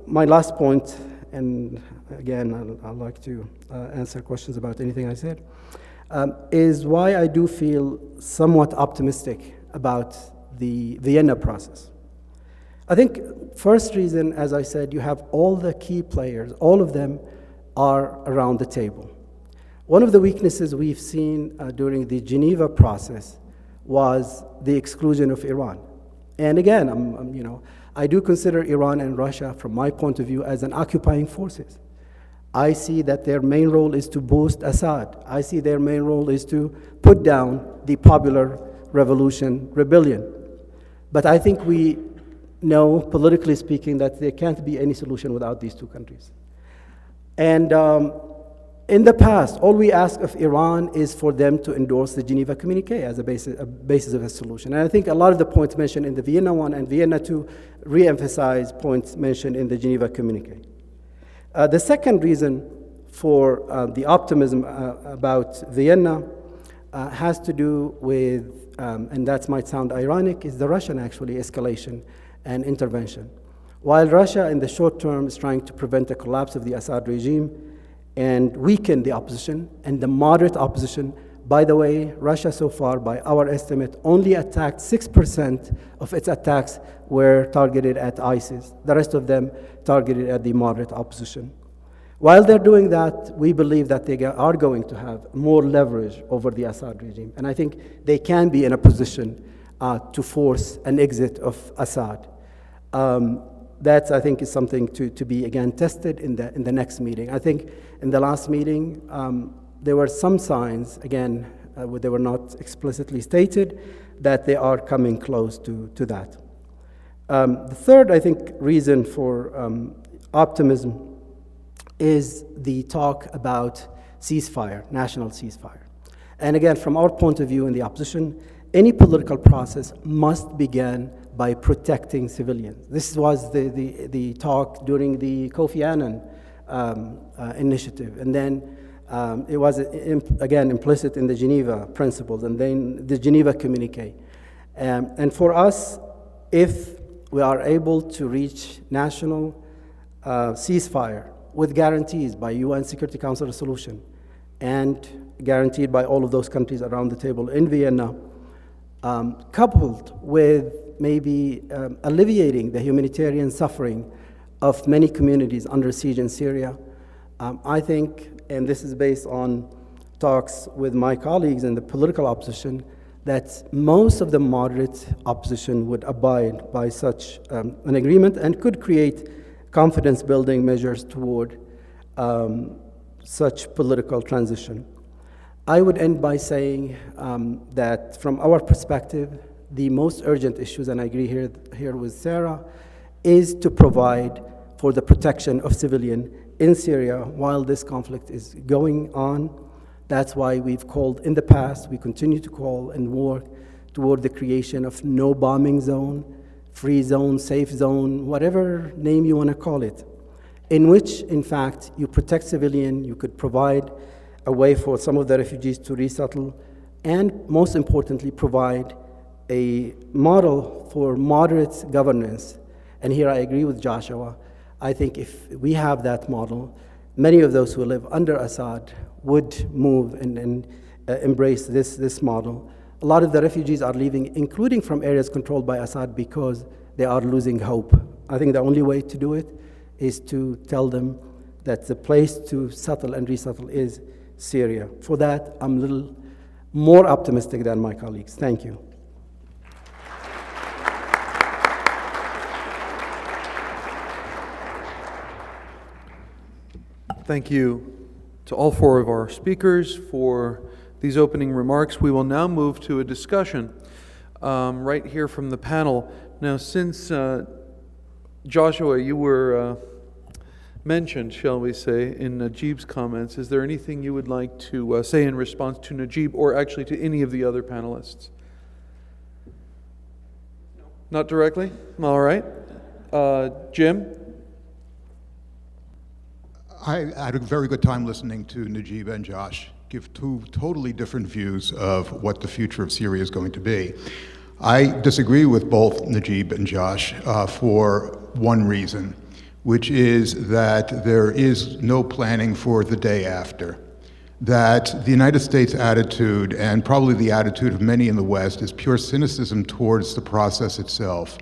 My last point, and again, I'd like to answer questions about anything I said, is why I do feel somewhat optimistic about the Vienna process. I think first reason, as I said, you have all the key players, all of them are around the table. One of the weaknesses we've seen during the Geneva process was the exclusion of Iran. And again, I do consider Iran and Russia, from my point of view, as an occupying forces. I see that their main role is to boost Assad. I see their main role is to put down the popular revolution rebellion. But I think we know, politically speaking, that there can't be any solution without these two countries. And in the past, all we ask of Iran is for them to endorse the Geneva Communique as a basis of a solution. And I think a lot of the points mentioned in the Vienna 1 and Vienna 2 re-emphasize points mentioned in the Geneva Communique. The second reason for the optimism about Vienna has to do with, and that might sound ironic, is the Russian actually escalation and intervention. While Russia in the short term is trying to prevent the collapse of the Assad regime and weaken the opposition and the moderate opposition, by the way, Russia so far, by our estimate, only attacked 6% of its attacks were targeted at ISIS. The rest of them targeted at the moderate opposition. While they're doing that, we believe that they are going to have more leverage over the Assad regime. And I think they can be in a position to force an exit of Assad. That, I think, is something to be, again, tested in the next meeting. I think in the last meeting, there were some signs, again, they were not explicitly stated, that they are coming close to that. The third, I think, reason for optimism is the talk about ceasefire, national ceasefire. And again, from our point of view in the opposition, any political process must begin by protecting civilians. This was the talk during the Kofi Annan initiative. And then it was, again, implicit in the Geneva principles and then the Geneva communique. And for us, if we are able to reach national ceasefire with guarantees by UN Security Council resolution and guaranteed by all of those countries around the table in Vienna, coupled with maybe alleviating the humanitarian suffering of many communities under siege in Syria, I think, and this is based on talks with my colleagues in the political opposition, that most of the moderate opposition would abide by such an agreement and could create confidence-building measures toward such political transition. I would end by saying that from our perspective, the most urgent issues, and I agree here with Sarah, is to provide for the protection of civilians in Syria while this conflict is going on. That's why we've called in the past, we continue to call and work toward the creation of no bombing zone, free zone, safe zone, whatever name you want to call it, in which, in fact, you protect civilians, you could provide a way for some of the refugees to resettle, and most importantly, provide a model for moderate governance. And here I agree with Joshua. I think if we have that model, many of those who live under Assad would move and embrace this model. A lot of the refugees are leaving, including from areas controlled by Assad, because they are losing hope. I think the only way to do it is to tell them that the place to settle and resettle is Syria. For that, I'm a little more optimistic than my colleagues. Thank you. Thank you to all four of our speakers for these opening remarks. We will now move to a discussion right here from the panel. Now, since Joshua, you were mentioned, shall we say, in Najib's comments, is there anything you would like to say in response to Najib or actually to any of the other panelists? No. Not directly? All right. Jim? I had a very good time listening to Najib and Josh give two totally different views of what the future of Syria is going to be. I disagree with both Najib and Josh for one reason, which is that there is no planning for the day after. That the United States attitude, and probably the attitude of many in the West, is pure cynicism towards the process itself.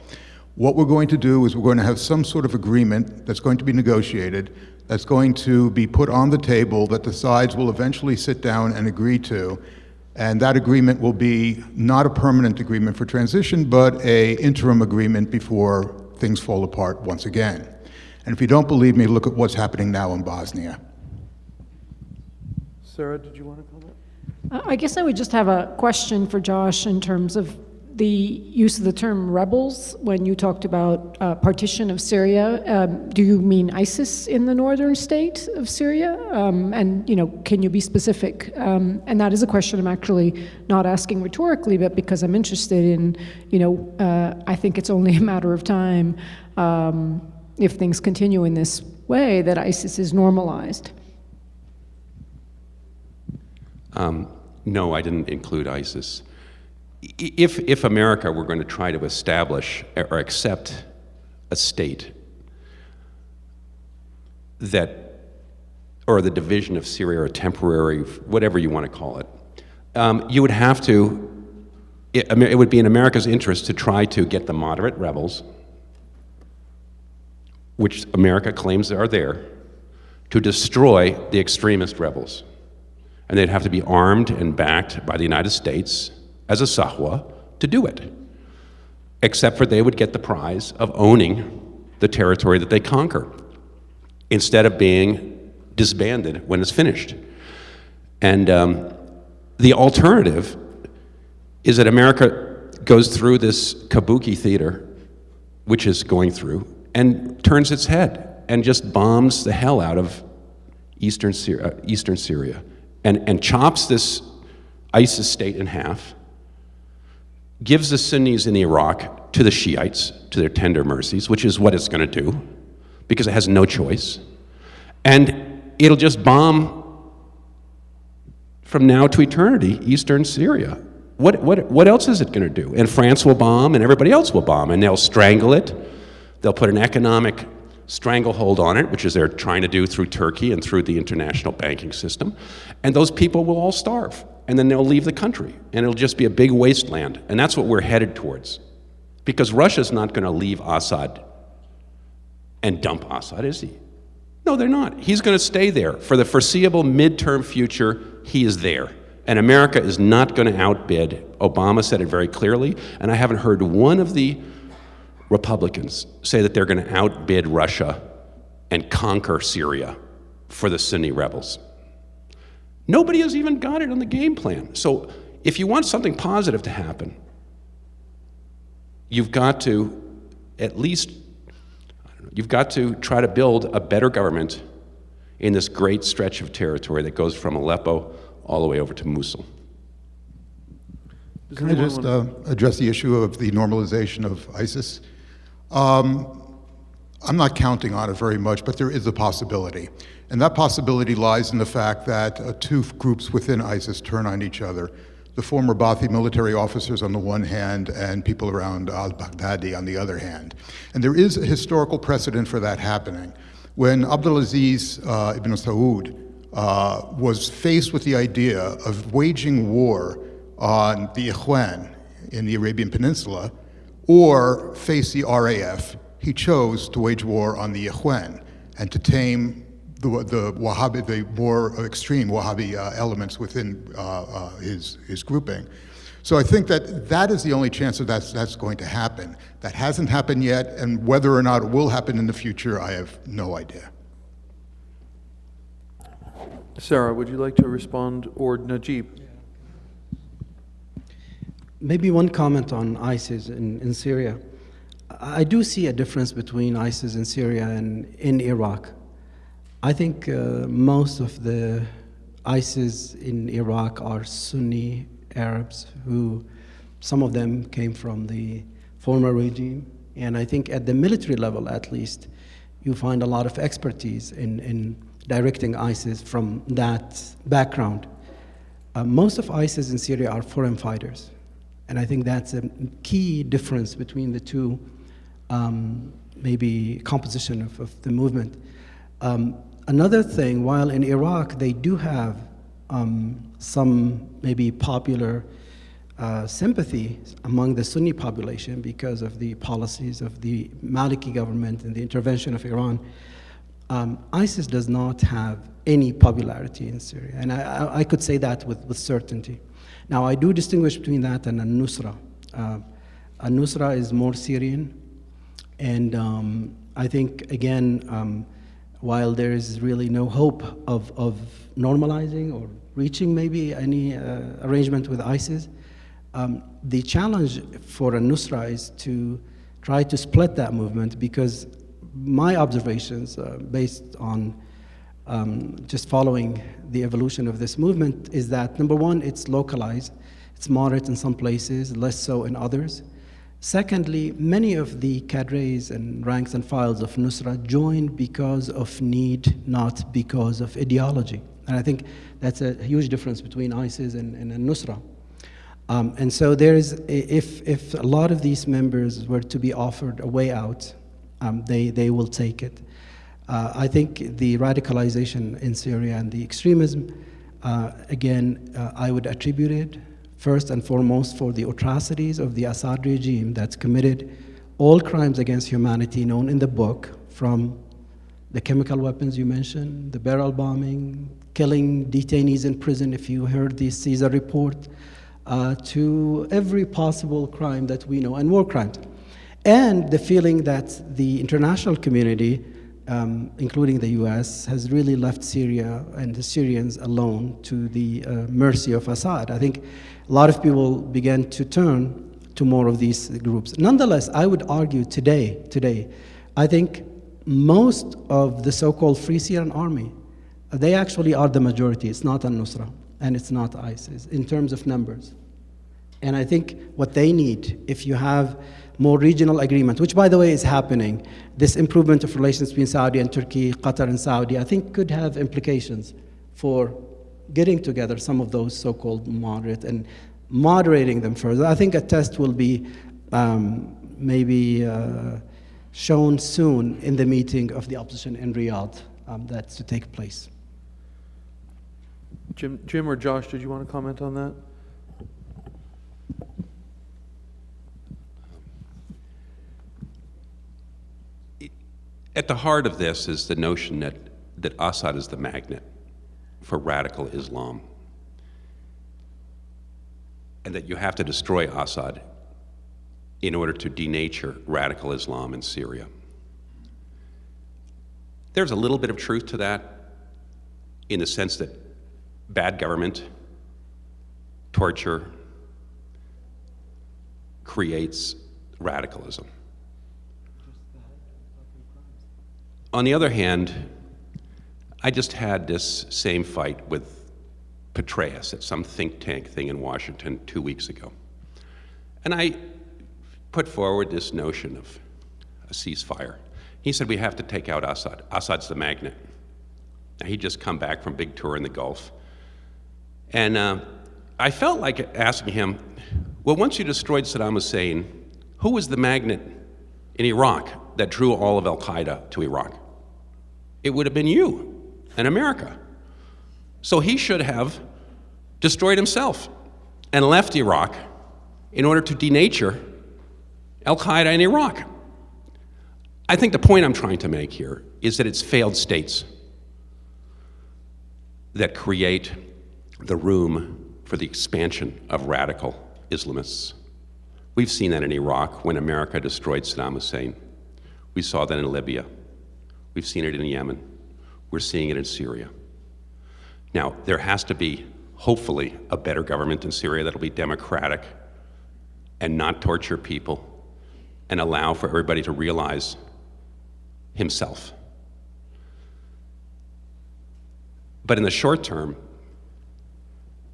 What we're going to do is we're going to have some sort of agreement that's going to be negotiated, that's going to be put on the table, that the sides will eventually sit down and agree to. And that agreement will be not a permanent agreement for transition, but an interim agreement before things fall apart once again. And if you don't believe me, look at what's happening now in Bosnia. Sarah, did you want to comment? I guess I would just have a question for Josh in terms of the use of the term rebels when you talked about partition of Syria. Do you mean ISIS in the northern state of Syria? And can you be specific? And that is a question I'm actually not asking rhetorically, but because I'm interested in, I think it's only a matter of time if things continue in this way that ISIS is normalized. No, I didn't include ISIS. If America were going to try to establish or accept a state or the division of Syria, or temporary, whatever you want to call it, you would have to, it would be in America's interest to try to get the moderate rebels, which America claims are there, to destroy the extremist rebels. And they'd have to be armed and backed by the United States as a sahwa to do it. Except for they would get the prize of owning the territory that they conquer, instead of being disbanded when it's finished. And the alternative is that America goes through this kabuki theater, which is going through, and turns its head and just bombs the hell out of eastern Syria and chops this ISIS state in half, gives the Sunnis in Iraq to the Shiites, to their tender mercies, which is what it's going to do, because it has no choice. And it'll just bomb from now to eternity eastern Syria. What else is it going to do? And France will bomb, and everybody else will bomb, and they'll strangle it. They'll put an economic stranglehold on it, which is they're trying to do through Turkey and through the international banking system. And those people will all starve, and then they'll leave the country, and it'll just be a big wasteland. And that's what we're headed towards. Because Russia's not going to leave Assad and dump Assad, is he? No, they're not. He's going to stay there. For the foreseeable midterm future, he is there. And America is not going to outbid. Obama said it very clearly, and I haven't heard one of the Republicans say that they're going to outbid Russia and conquer Syria for the Sunni rebels. Nobody has even got it on the game plan. So if you want something positive to happen, you've got to at least, you've got to try to build a better government in this great stretch of territory that goes from Aleppo all the way over to Mosul. Can I just address the issue of the normalization of ISIS? I'm not counting on it very much, but there is a possibility. And that possibility lies in the fact that two groups within ISIS turn on each other. The former Ba'athi military officers on the one hand and people around al-Baghdadi on the other hand. And there is a historical precedent for that happening. When Abdulaziz ibn Saud was faced with the idea of waging war on the Ikhwan in the Arabian Peninsula or face the RAF, he chose to wage war on the Ikhwan and to tame the Wahhabi, the more extreme Wahhabi elements within his grouping. So I think that that is the only chance that that's going to happen. That hasn't happened yet, and whether or not it will happen in the future, I have no idea. Sarah, would you like to respond, or Najib? Maybe one comment on ISIS in Syria. I do see a difference between ISIS in Syria and in Iraq. I think most of the ISIS in Iraq are Sunni Arabs who, some of them came from the former regime. And I think at the military level, at least, you find a lot of expertise in directing ISIS from that background. Most of ISIS in Syria are foreign fighters. And I think that's a key difference between the two, maybe composition of the movement. Another thing, while in Iraq they do have some maybe popular sympathy among the Sunni population because of the policies of the Maliki government and the intervention of Iran, ISIS does not have any popularity in Syria. And I could say that with certainty. Now, I do distinguish between that and al-Nusra. Al-Nusra is more Syrian, and I think, again, while there is really no hope of normalizing or reaching maybe any arrangement with ISIS, the challenge for al-Nusra is to try to split that movement, because my observations, based on just following the evolution of this movement, is that, number one, it's localized. It's moderate in some places, less so in others. Secondly, many of the cadres and ranks and files of Nusra joined because of need, not because of ideology. And I think that's a huge difference between ISIS and Nusra. And so there is, if a lot of these members were to be offered a way out, they will take it. I think the radicalization in Syria and the extremism, again, I would attribute it first and foremost for the atrocities of the Assad regime that's committed all crimes against humanity known in the book, from the chemical weapons you mentioned, the barrel bombing, killing detainees in prison, if you heard the Caesar report, to every possible crime that we know, and war crimes. And the feeling that the international community, including the US, has really left Syria and the Syrians alone to the mercy of Assad. I think a lot of people began to turn to more of these groups. Nonetheless, I would argue today, I think most of the so-called Free Syrian Army, they actually are the majority. It's not al-Nusra, and it's not ISIS in terms of numbers. And I think what they need, if you have more regional agreement, which by the way is happening, this improvement of relations between Saudi and Turkey, Qatar and Saudi, I think could have implications for getting together some of those so-called moderate and moderating them further. I think a test will be maybe shown soon in the meeting of the opposition in Riyadh that's to take place. Jim or Josh, did you want to comment on that? At the heart of this is the notion that Assad is the magnet for radical Islam, and that you have to destroy Assad in order to denature radical Islam in Syria. There's a little bit of truth to that in the sense that bad government, torture, creates radicalism. On the other hand, I just had this same fight with Petraeus at some think tank thing in Washington 2 weeks ago. And I put forward this notion of a ceasefire. He said, we have to take out Assad. Assad's the magnet. Now, he'd just come back from a big tour in the Gulf. And I felt like asking him, well, once you destroyed Saddam Hussein, who was the magnet in Iraq that drew all of al-Qaeda to Iraq? It would have been you and America. So he should have destroyed himself and left Iraq in order to denature al-Qaeda in Iraq. I think the point I'm trying to make here is that it's failed states that create the room for the expansion of radical Islamists. We've seen that in Iraq when America destroyed Saddam Hussein. We saw that in Libya. We've seen it in Yemen. We're seeing it in Syria. Now, there has to be, hopefully, a better government in Syria that'll be democratic and not torture people and allow for everybody to realize himself. But in the short term,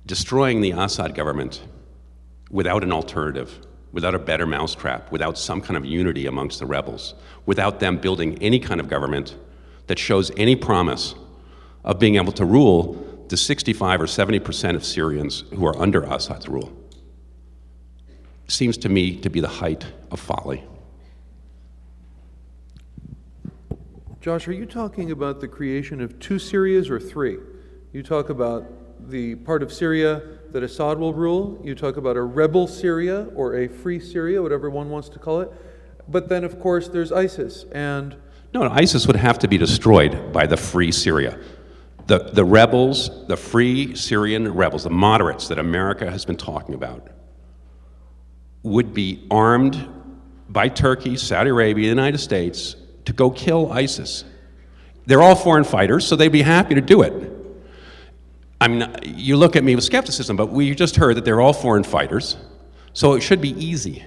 destroying the Assad government without an alternative, without a better mousetrap, without some kind of unity amongst the rebels, without them building any kind of government that shows any promise of being able to rule the 65 or 70% of Syrians who are under Assad's rule, seems to me to be the height of folly. Josh, are you talking about the creation of two Syrias or three? You talk about the part of Syria that Assad will rule. You talk about a rebel Syria or a free Syria, whatever one wants to call it. But then, of course, there's ISIS. And no, ISIS would have to be destroyed by the free Syria. The rebels, the free Syrian rebels, the moderates that America has been talking about, would be armed by Turkey, Saudi Arabia, the United States to go kill ISIS. They're all foreign fighters, so they'd be happy to do it. I mean, you look at me with skepticism, but we just heard that they're all foreign fighters, so it should be easy.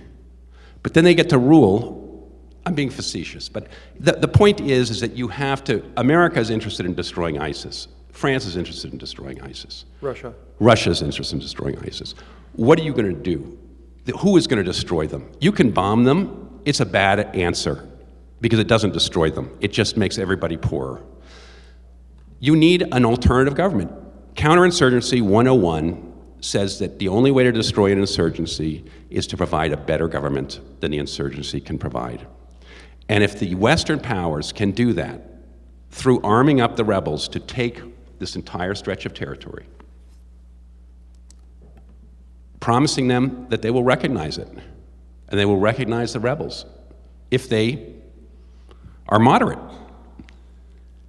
But then they get to rule. I'm being facetious, but the point is that you have to, America is interested in destroying ISIS. France is interested in destroying ISIS. Russia is interested in destroying ISIS. What are you going to do? Who is going to destroy them? You can bomb them. It's a bad answer because it doesn't destroy them. It just makes everybody poorer. You need an alternative government. Counterinsurgency 101 says that the only way to destroy an insurgency is to provide a better government than the insurgency can provide. And if the Western powers can do that through arming up the rebels to take this entire stretch of territory, promising them that they will recognize it, and they will recognize the rebels if they are moderate.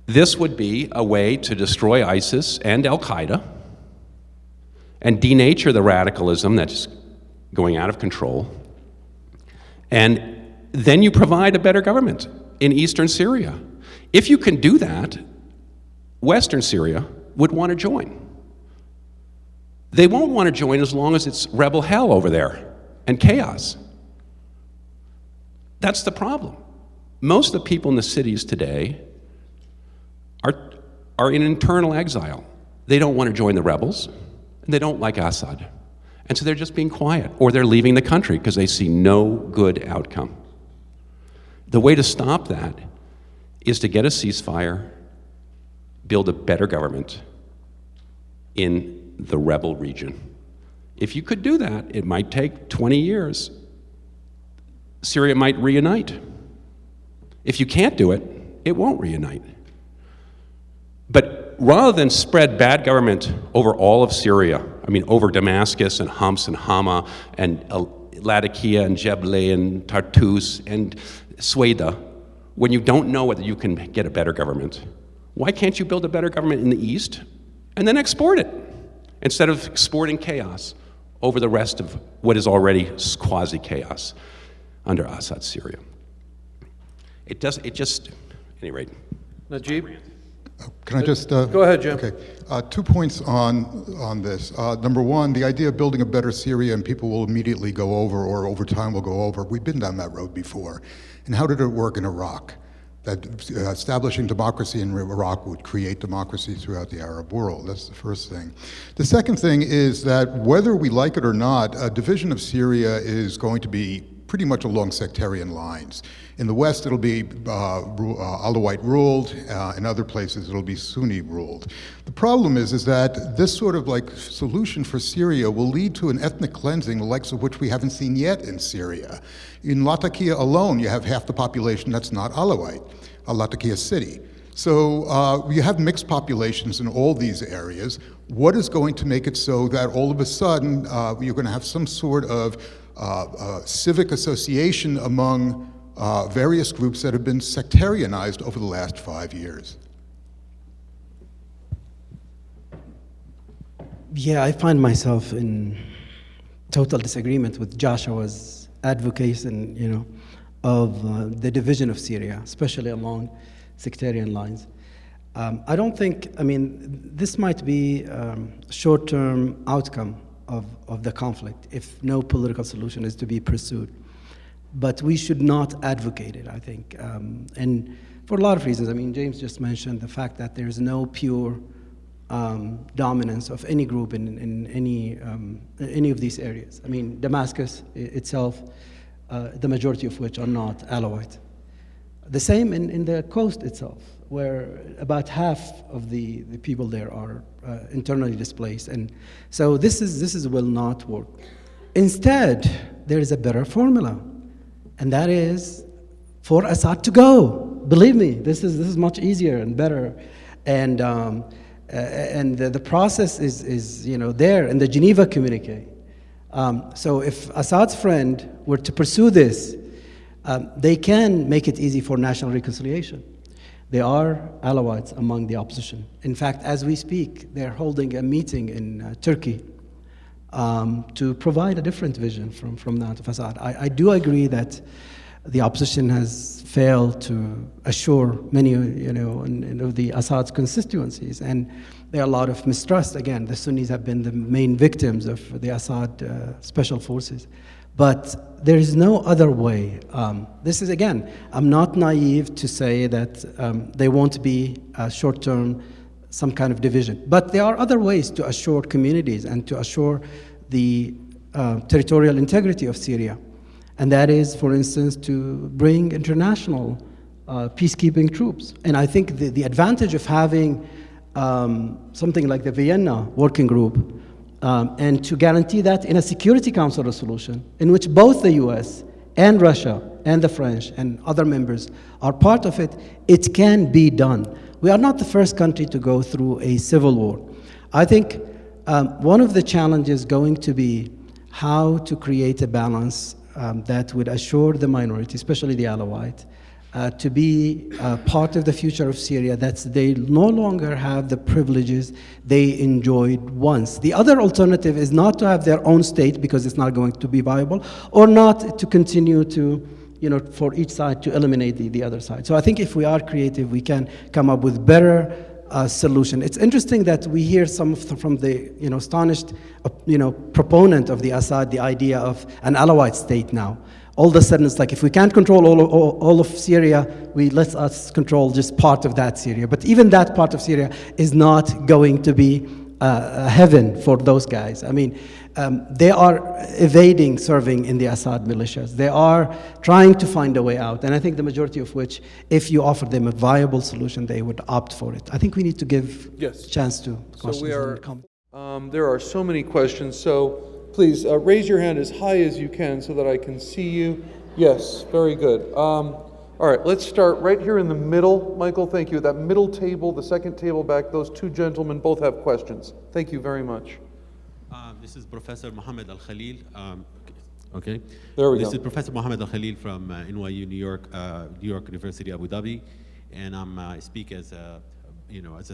This would be a way to destroy ISIS and Al-Qaeda and denature the radicalism that's going out of control. And then you provide a better government in eastern Syria. If you can do that, western Syria would want to join. They won't want to join as long as it's rebel hell over there and chaos. That's the problem. Most of the people in the cities today are in internal exile. They don't want to join the rebels, and they don't like Assad. And so they're just being quiet, or they're leaving the country because they see no good outcome. The way to stop that is to get a ceasefire, build a better government in the rebel region. If you could do that, it might take 20 years. Syria might reunite. If you can't do it, it won't reunite. But rather than spread bad government over all of Syria, over Damascus and Homs and Hama and Latakia and Jeble and Tartus and Sueda, when you don't know whether you can get a better government, why can't you build a better government in the east and then export it instead of exporting chaos over the rest of what is already quasi-chaos under Assad's Syria? At any rate. Najib? Can I just... Go ahead, Jim. Okay. 2 points on this. Number one, the idea of building a better Syria and people will immediately go over, or over time will go over. We've been down that road before. And how did it work in Iraq? That establishing democracy in Iraq would create democracy throughout the Arab world. That's the first thing. The second thing is that whether we like it or not, a division of Syria is going to be pretty much along sectarian lines. In the West, it'll be Alawite ruled. In other places, it'll be Sunni ruled. The problem is that this sort of solution for Syria will lead to an ethnic cleansing, the likes of which we haven't seen yet in Syria. In Latakia alone, you have half the population that's not Alawite, Latakia city. So you have mixed populations in all these areas. What is going to make it so that all of a sudden you're going to have some sort of civic association among various groups that have been sectarianized over the last 5 years? Yeah, I find myself in total disagreement with Joshua's advocation, of the division of Syria, especially along sectarian lines. I don't think, this might be a short-term outcome of the conflict if no political solution is to be pursued. But we should not advocate it, I think. And for a lot of reasons. James just mentioned the fact that there's no pure dominance of any group in any of these areas. Damascus itself, the majority of which are not Alawite. The same in the coast itself, where about half of the people there are internally displaced. And so this will not work. Instead, there is a better formula. And that is for Assad to go. Believe me, this is much easier and better, and the process is there in the Geneva Communique. So if Assad's friend were to pursue this, they can make it easy for national reconciliation. There are Alawites among the opposition. In fact, as we speak, they're holding a meeting in Turkey to provide a different vision from that of Assad. I do agree that the opposition has failed to assure many, of the Assad's constituencies, and there are a lot of mistrust. Again, the Sunnis have been the main victims of the Assad special forces. But there is no other way. This is, again, I'm not naive to say that there won't be a short-term some kind of division. But there are other ways to assure communities and to assure the territorial integrity of Syria. And that is, for instance, to bring international peacekeeping troops. And I think the advantage of having something like the Vienna Working Group and to guarantee that in a Security Council resolution in which both the US and Russia and the French and other members are part of it, it can be done. We are not the first country to go through a civil war. I think one of the challenges is going to be how to create a balance that would assure the minority, especially the Alawite, to be part of the future of Syria, that they no longer have the privileges they enjoyed once. The other alternative is not to have their own state because it's not going to be viable, or not to continue to, for each side to eliminate the other side. So I think if we are creative, we can come up with better solution. It's interesting that we hear from the astonished proponent of the Assad the idea of an Alawite state now. All of a sudden, it's like if we can't control all of Syria, let us control just part of that Syria. But even that part of Syria is not going to be heaven for those guys. I mean, they are evading serving in the Assad militias. They are trying to find a way out, and I think the majority of which, if you offer them a viable solution, they would opt for it. I think we need to give chance to questions. There are so many questions, so please raise your hand as high as you can so that I can see you. Yes, very good. All right, let's start right here in the middle. Michael, thank you. That middle table, the second table back, those two gentlemen both have questions. Thank you very much. This is Professor Mohammed Al-Khalil. Okay. There we go. This is Professor Mohammed Al-Khalil from NYU, New York University, Abu Dhabi, and I speak as a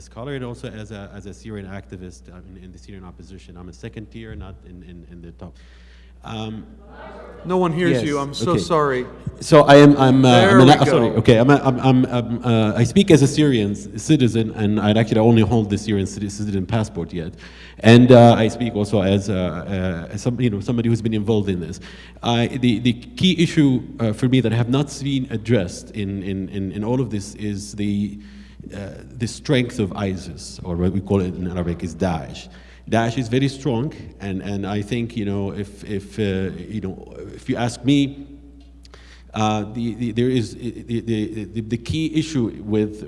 scholar and also as a Syrian activist in the Syrian opposition. I'm a second tier, not in the top. No one hears yes, you. I'm so okay. sorry. So I speak as a Syrian citizen, and I actually only hold the Syrian citizen passport yet. And I speak also as somebody who's been involved in this. The key issue for me that I have not seen addressed in all of this is the strength of ISIS, or what we call it in Arabic is Daesh. Daesh is very strong, and I think if you ask me, the key issue with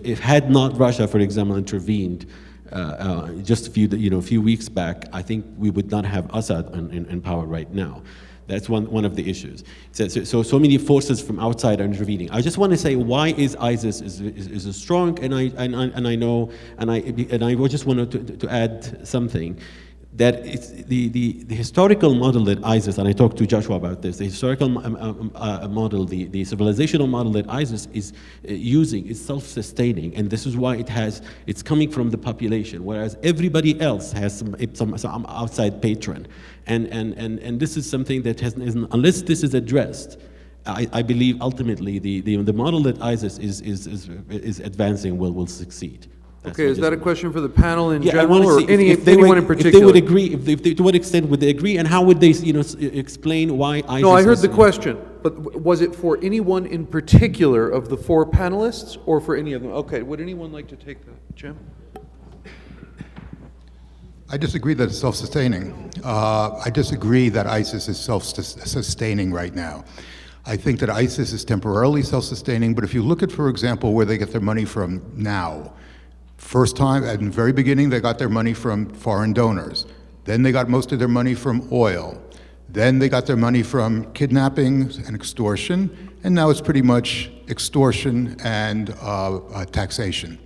if had not Russia, for example, intervened just a few weeks back, I think we would not have Assad in power right now. That's one of the issues. So many forces from outside are intervening. I just want to say why is ISIS is strong, and I just wanted to add something, that it's the historical model that ISIS, and I talked to Joshua about this, the historical model, the civilizational model that ISIS is using is self-sustaining, and this is why it's coming from the population, whereas everybody else has some outside patron, and this is something that unless this is addressed, I believe ultimately the model that ISIS is advancing will succeed. Okay, is that a question for the panel in Yeah, general, or anyone in particular? If they would agree, to what extent would they agree, and how would they, explain why ISIS? No, I heard the question, but was it for anyone in particular of the four panelists, or for any of them? Okay, would anyone like to take that? Jim? I disagree that it's self-sustaining. I disagree that ISIS is self-sustaining right now. I think that ISIS is temporarily self-sustaining, but if you look at, for example, where they get their money from now, first time, at the very beginning, they got their money from foreign donors. Then they got most of their money from oil. Then they got their money from kidnapping and extortion, and now it's pretty much extortion and taxation.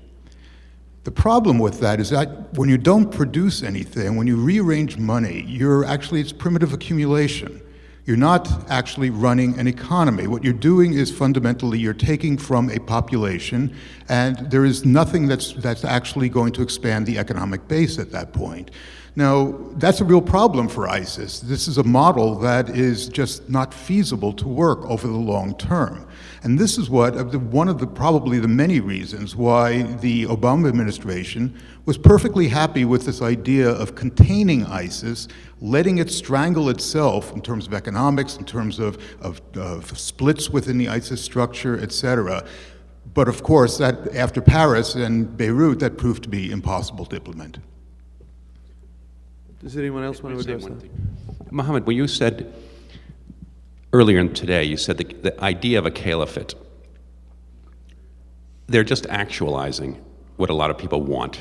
The problem with that is that when you don't produce anything, when you rearrange money, it's primitive accumulation. You're not actually running an economy. What you're doing is fundamentally you're taking from a population, and there is nothing that's actually going to expand the economic base at that point. Now, that's a real problem for ISIS. This is a model that is just not feasible to work over the long term. And this is one of the probably the many reasons why the Obama administration was perfectly happy with this idea of containing ISIS, letting it strangle itself in terms of economics, in terms of splits within the ISIS structure, et cetera. But of course, that after Paris and Beirut, that proved to be impossible to implement. Does anyone else want to address that? Mohammed, when you said earlier today, you said the idea of a caliphate, they're just actualizing what a lot of people want.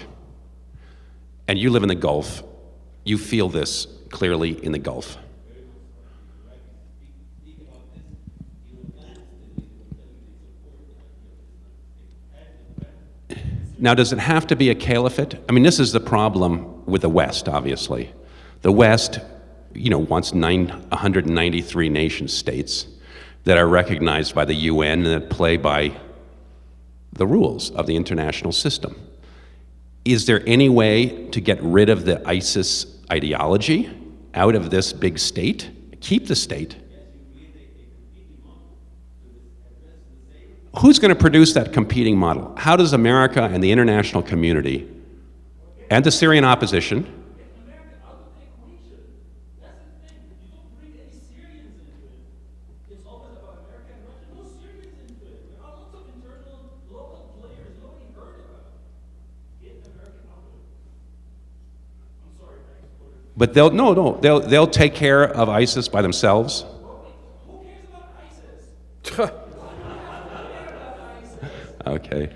And you live in the Gulf. You feel this clearly in the Gulf. Now, does it have to be a caliphate? I mean, this is the problem with the West, obviously. The West, wants 193 nation states. that are recognized by the UN and that play by the rules of the international system. Is there any way to get rid of the ISIS ideology out of this big state? Keep the state? Who's going to produce that competing model? How does America and the international community and the Syrian opposition But they'll take care of ISIS by themselves. Who cares about ISIS? Okay.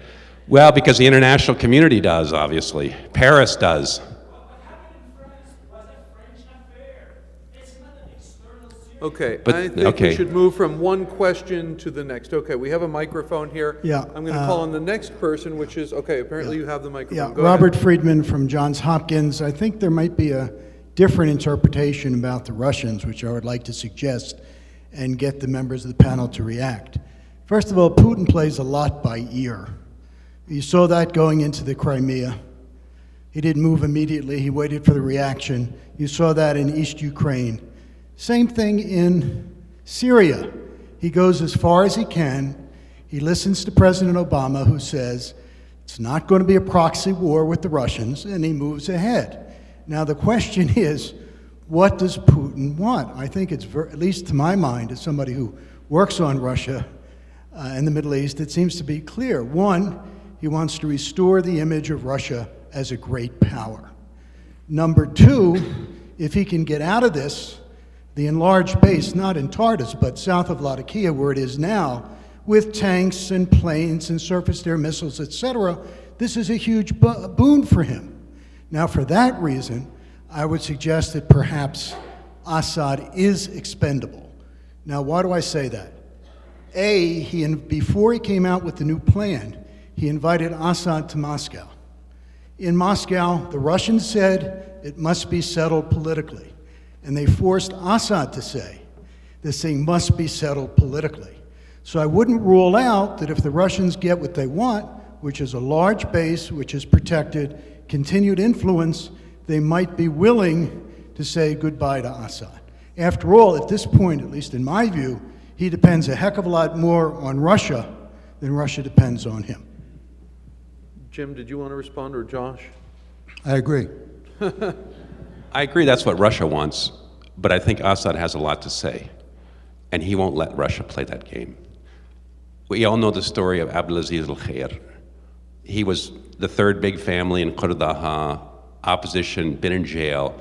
Well, because the international community does, obviously. Paris does. What happened in France was a French affair. It's not an external Syrian. Okay, But- I think okay. we should move from one question to the next. Okay, we have a microphone here. Yeah, I'm going to call on the next person, which is, okay, apparently you have the microphone. Yeah, Go Robert ahead. Friedman from Johns Hopkins. I think there might be a different interpretation about the Russians, which I would like to suggest and get the members of the panel to react. First of all, Putin plays a lot by ear. You saw that going into the Crimea. He didn't move immediately. He waited for the reaction. You saw that in East Ukraine. Same thing in Syria. He goes as far as he can. He listens to President Obama, who says it's not going to be a proxy war with the Russians, and he moves ahead. Now, the question is, what does Putin want? I think it's, at least to my mind, as somebody who works on Russia and the Middle East, it seems to be clear. One, he wants to restore the image of Russia as a great power. Number two, if he can get out of this, the enlarged base, not in Tartus, but south of Latakia, where it is now, with tanks and planes and surface-to-air missiles, etc., this is a huge boon for him. Now, for that reason, I would suggest that perhaps Assad is expendable. Now, why do I say that? Before he came out with the new plan, he invited Assad to Moscow. In Moscow, the Russians said it must be settled politically, and they forced Assad to say this thing must be settled politically. So I wouldn't rule out that if the Russians get what they want, which is a large base, which is protected, continued influence, they might be willing to say goodbye to Assad. After all, at this point, at least in my view, he depends a heck of a lot more on Russia than Russia depends on him. Jim, did you want to respond, or Josh? I agree. I agree that's what Russia wants, but I think Assad has a lot to say, and he won't let Russia play that game. We all know the story of Abdelaziz al-Khair. He was the third big family in Qurdaha, opposition, been in jail.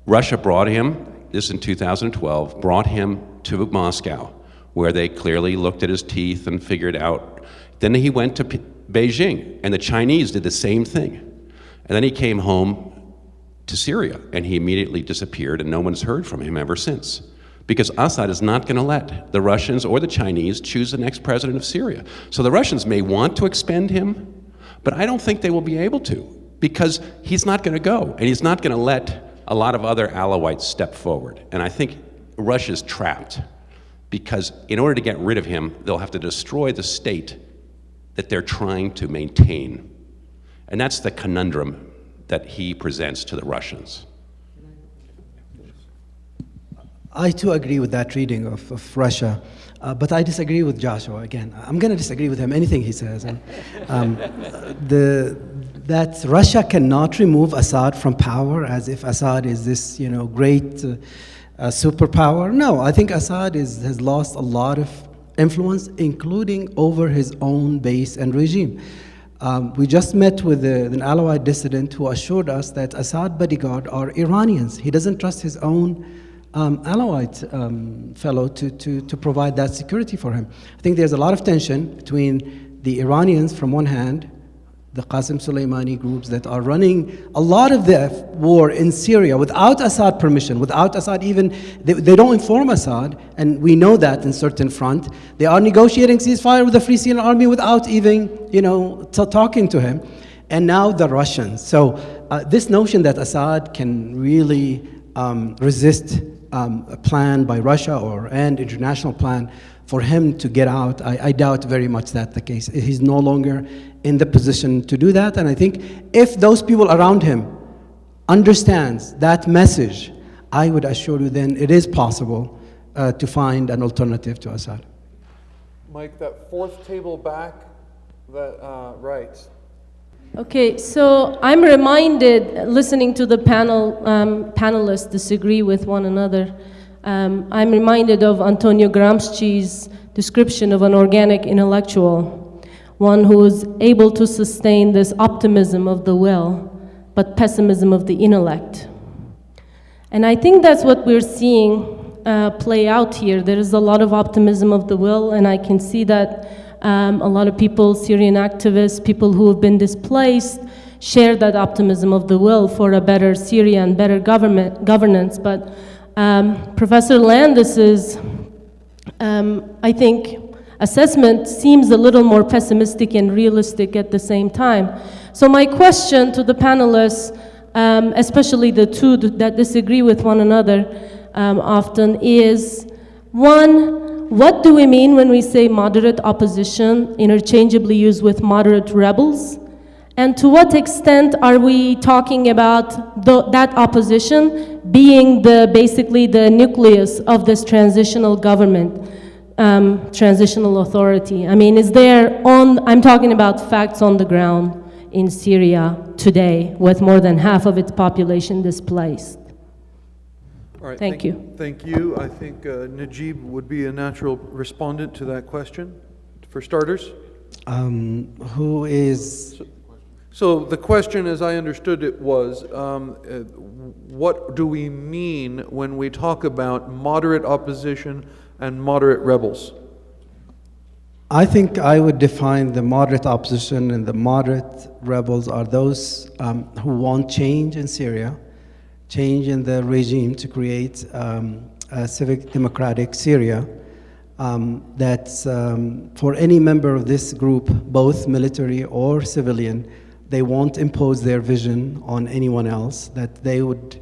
Russia brought him, this in 2012, brought him to Moscow, where they clearly looked at his teeth and figured out. Then he went to Beijing, and the Chinese did the same thing. And then he came home to Syria, and he immediately disappeared, and no one's heard from him ever since. Because Assad is not going to let the Russians or the Chinese choose the next president of Syria. So the Russians may want to expend him, but I don't think they will be able to, because he's not going to go, and he's not going to let a lot of other Alawites step forward. And I think Russia's trapped, because in order to get rid of him, they'll have to destroy the state that they're trying to maintain. And that's the conundrum that he presents to the Russians. I too agree with that reading of Russia, but I disagree with Joshua again. I'm going to disagree with him, anything he says. And, that Russia cannot remove Assad from power as if Assad is this, great superpower. No, I think Assad has lost a lot of influence, including over his own base and regime. We just met with an Alawite dissident who assured us that Assad bodyguard are Iranians. He doesn't trust his own Alawite fellow to provide that security for him. I think there's a lot of tension between the Iranians from one hand, the Qasem Soleimani groups that are running a lot of the war in Syria without Assad permission, without Assad even, they don't inform Assad, and we know that in certain front. They are negotiating ceasefire with the Free Syrian Army without even, talking to him. And now the Russians. So this notion that Assad can really resist a plan by Russia and international plan For him to get out, I doubt very much that's the case. He's no longer in the position to do that, and I think if those people around him understands that message, I would assure you then it is possible to find an alternative to Assad. Mike, that fourth table back, that right. Okay, so I'm reminded, listening to the panelists disagree with one another, I'm reminded of Antonio Gramsci's description of an organic intellectual, one who is able to sustain this optimism of the will, but pessimism of the intellect. And I think that's what we're seeing play out here. There is a lot of optimism of the will, and I can see that a lot of people, Syrian activists, people who have been displaced, share that optimism of the will for a better Syria and better governance. But Professor Landis's, I think, assessment seems a little more pessimistic and realistic at the same time. So my question to the panelists, especially the two that disagree with one another often, is, one, what do we mean when we say moderate opposition, interchangeably used with moderate rebels? And to what extent are we talking about that opposition being basically the nucleus of this transitional government, transitional authority? I mean, I'm talking about facts on the ground in Syria today, with more than half of its population displaced. All right, Thank you. Thank you. I think Najib would be a natural respondent to that question, for starters. Who is... So the question, as I understood it, was, what do we mean when we talk about moderate opposition and moderate rebels? I think I would define the moderate opposition and the moderate rebels are those who want change in Syria, change in the regime to create a civic democratic Syria. That's for any member of this group, both military or civilian, they won't impose their vision on anyone else, that they would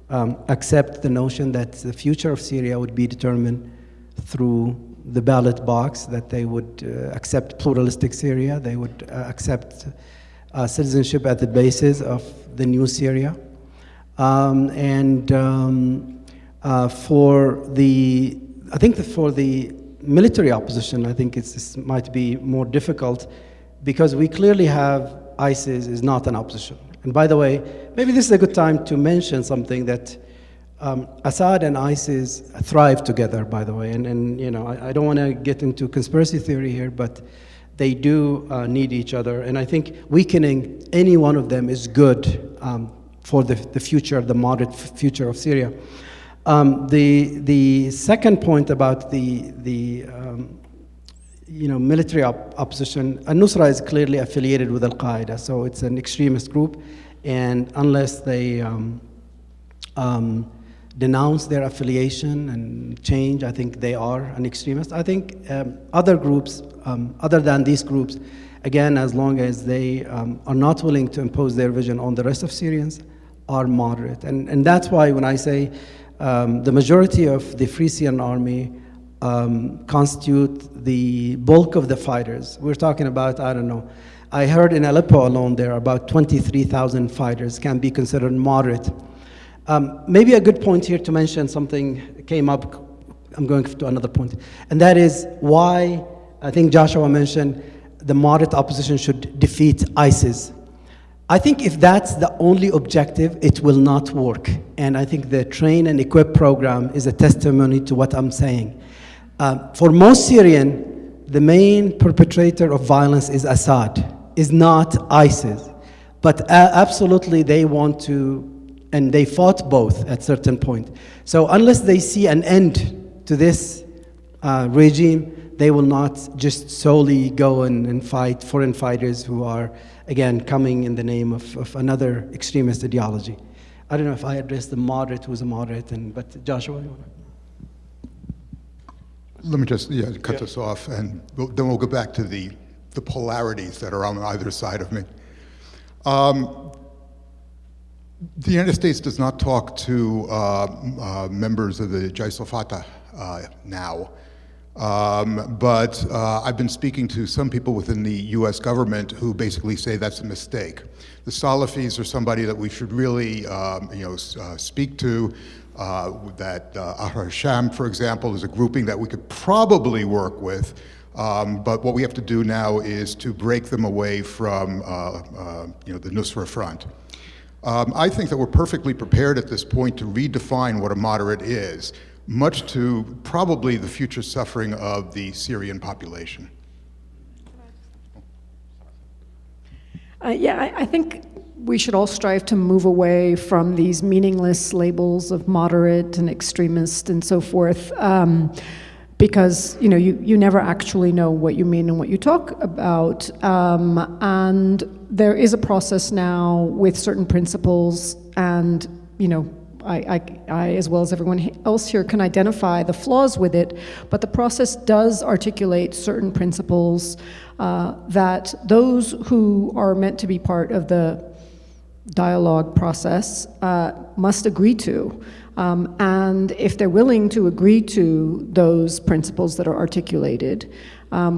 accept the notion that the future of Syria would be determined through the ballot box, that they would accept pluralistic Syria, they would accept citizenship at the basis of the new Syria. For the military opposition, I think it might be more difficult because we clearly have ISIS is not an opposition. And by the way, maybe this is a good time to mention something that Assad and ISIS thrive together, by the way. And you know, I don't want to get into conspiracy theory here, but they do need each other. And I think weakening any one of them is good for the future, the moderate future of Syria. The second point about the military opposition, al-Nusra is clearly affiliated with Al-Qaeda, so it's an extremist group, and unless they denounce their affiliation and change, I think they are an extremist. I think other groups, other than these groups, again, as long as they are not willing to impose their vision on the rest of Syrians, are moderate. And that's why when I say the majority of the Free Syrian Army constitute the bulk of the fighters. We're talking about, I don't know, I heard in Aleppo alone there are about 23,000 fighters can be considered moderate. Maybe a good point here to mention something came up, I'm going to another point, and that is why I think Joshua mentioned the moderate opposition should defeat ISIS. I think if that's the only objective, it will not work. And I think the Train and Equip program is a testimony to what I'm saying. For most Syrian, the main perpetrator of violence is Assad, is not ISIS. But absolutely they want to, and they fought both at certain point. So unless they see an end to this regime, they will not just solely go and fight foreign fighters who are, again, coming in the name of another extremist ideology. I don't know if I addressed the moderate who's a moderate, but Joshua, you want to? Let me just cut this off, and then we'll go back to the polarities that are on either side of me. The United States does not talk to members of the Jaish al-Fatah now. But I've been speaking to some people within the US government who basically say that's a mistake. The Salafis are somebody that we should really speak to. That Ahrar Sham, for example, is a grouping that we could probably work with. But what we have to do now is to break them away from the Nusra Front. I think that we're perfectly prepared at this point to redefine what a moderate is, much to probably the future suffering of the Syrian population. I think we should all strive to move away from these meaningless labels of moderate and extremist and so forth, because you never actually know what you mean and what you talk about. And there is a process now with certain principles, and I, as well as everyone else here, can identify the flaws with it, but the process does articulate certain principles that those who are meant to be part of the dialogue process must agree to. And if they're willing to agree to those principles that are articulated,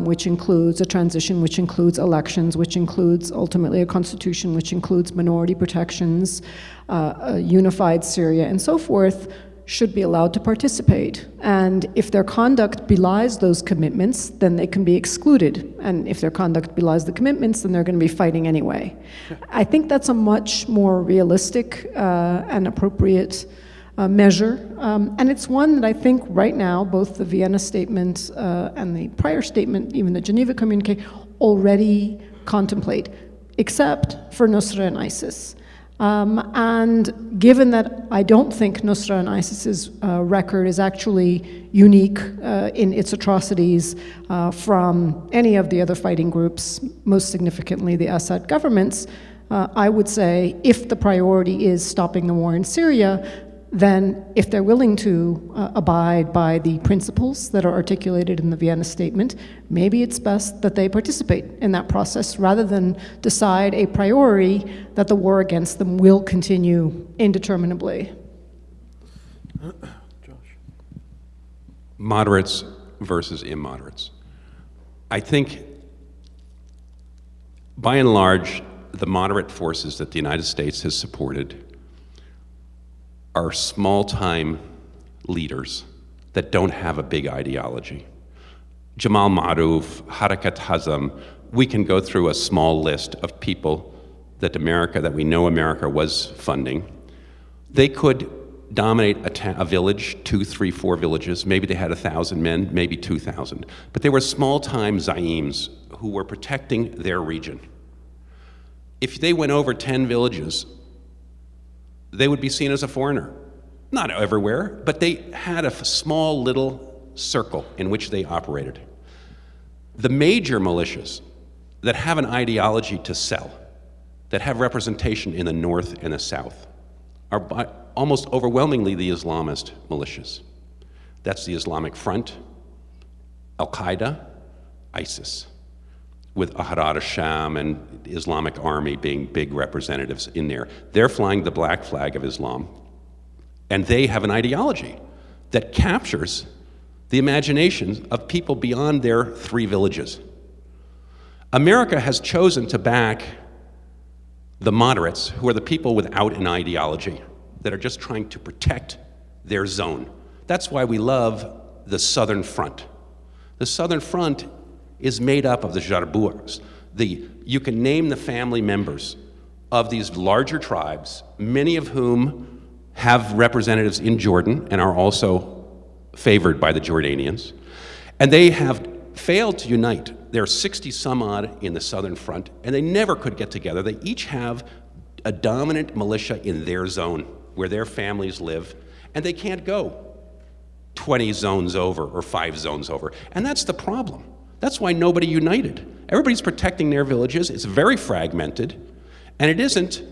which includes a transition, which includes elections, which includes ultimately a constitution, which includes minority protections, a unified Syria, and so forth, should be allowed to participate. And if their conduct belies those commitments, then they can be excluded. And if their conduct belies the commitments, then they're going to be fighting anyway. I think that's a much more realistic and appropriate measure. And it's one that I think right now, both the Vienna statement and the prior statement, even the Geneva communique, already contemplate, except for Nusra and ISIS. And given that I don't think Nusra and ISIS's record is actually unique in its atrocities from any of the other fighting groups, most significantly the Assad governments, I would say if the priority is stopping the war in Syria, then if they're willing to abide by the principles that are articulated in the Vienna Statement, maybe it's best that they participate in that process rather than decide a priori that the war against them will continue indeterminably. Josh. Moderates versus immoderates. I think, by and large, the moderate forces that the United States has supported are small-time leaders that don't have a big ideology. Jamal Maruf, Harakat Hazm, we can go through a small list of people that we know America was funding. They could dominate a village, 2, 3, 4 villages. Maybe they had 1,000 men, maybe 2,000. But they were small-time zaims who were protecting their region. If they went over 10 villages, they would be seen as a foreigner. Not everywhere, but they had a small little circle in which they operated. The major militias that have an ideology to sell, that have representation in the north and the south, are almost overwhelmingly the Islamist militias. That's the Islamic Front, Al-Qaeda, ISIS, with Ahrar Sham and the Islamic Army being big representatives in there. They're flying the black flag of Islam, and they have an ideology that captures the imaginations of people beyond their 3 villages. America has chosen to back the moderates, who are the people without an ideology, that are just trying to protect their zone. That's why we love the Southern Front. The Southern Front is made up of the Jarbours. You can name the family members of these larger tribes, many of whom have representatives in Jordan and are also favored by the Jordanians. And they have failed to unite. There are 60 some odd in the Southern Front, and they never could get together. They each have a dominant militia in their zone where their families live, and they can't go 20 zones over or 5 zones over. And that's the problem. That's why nobody united. Everybody's protecting their villages. It's very fragmented, and it isn't.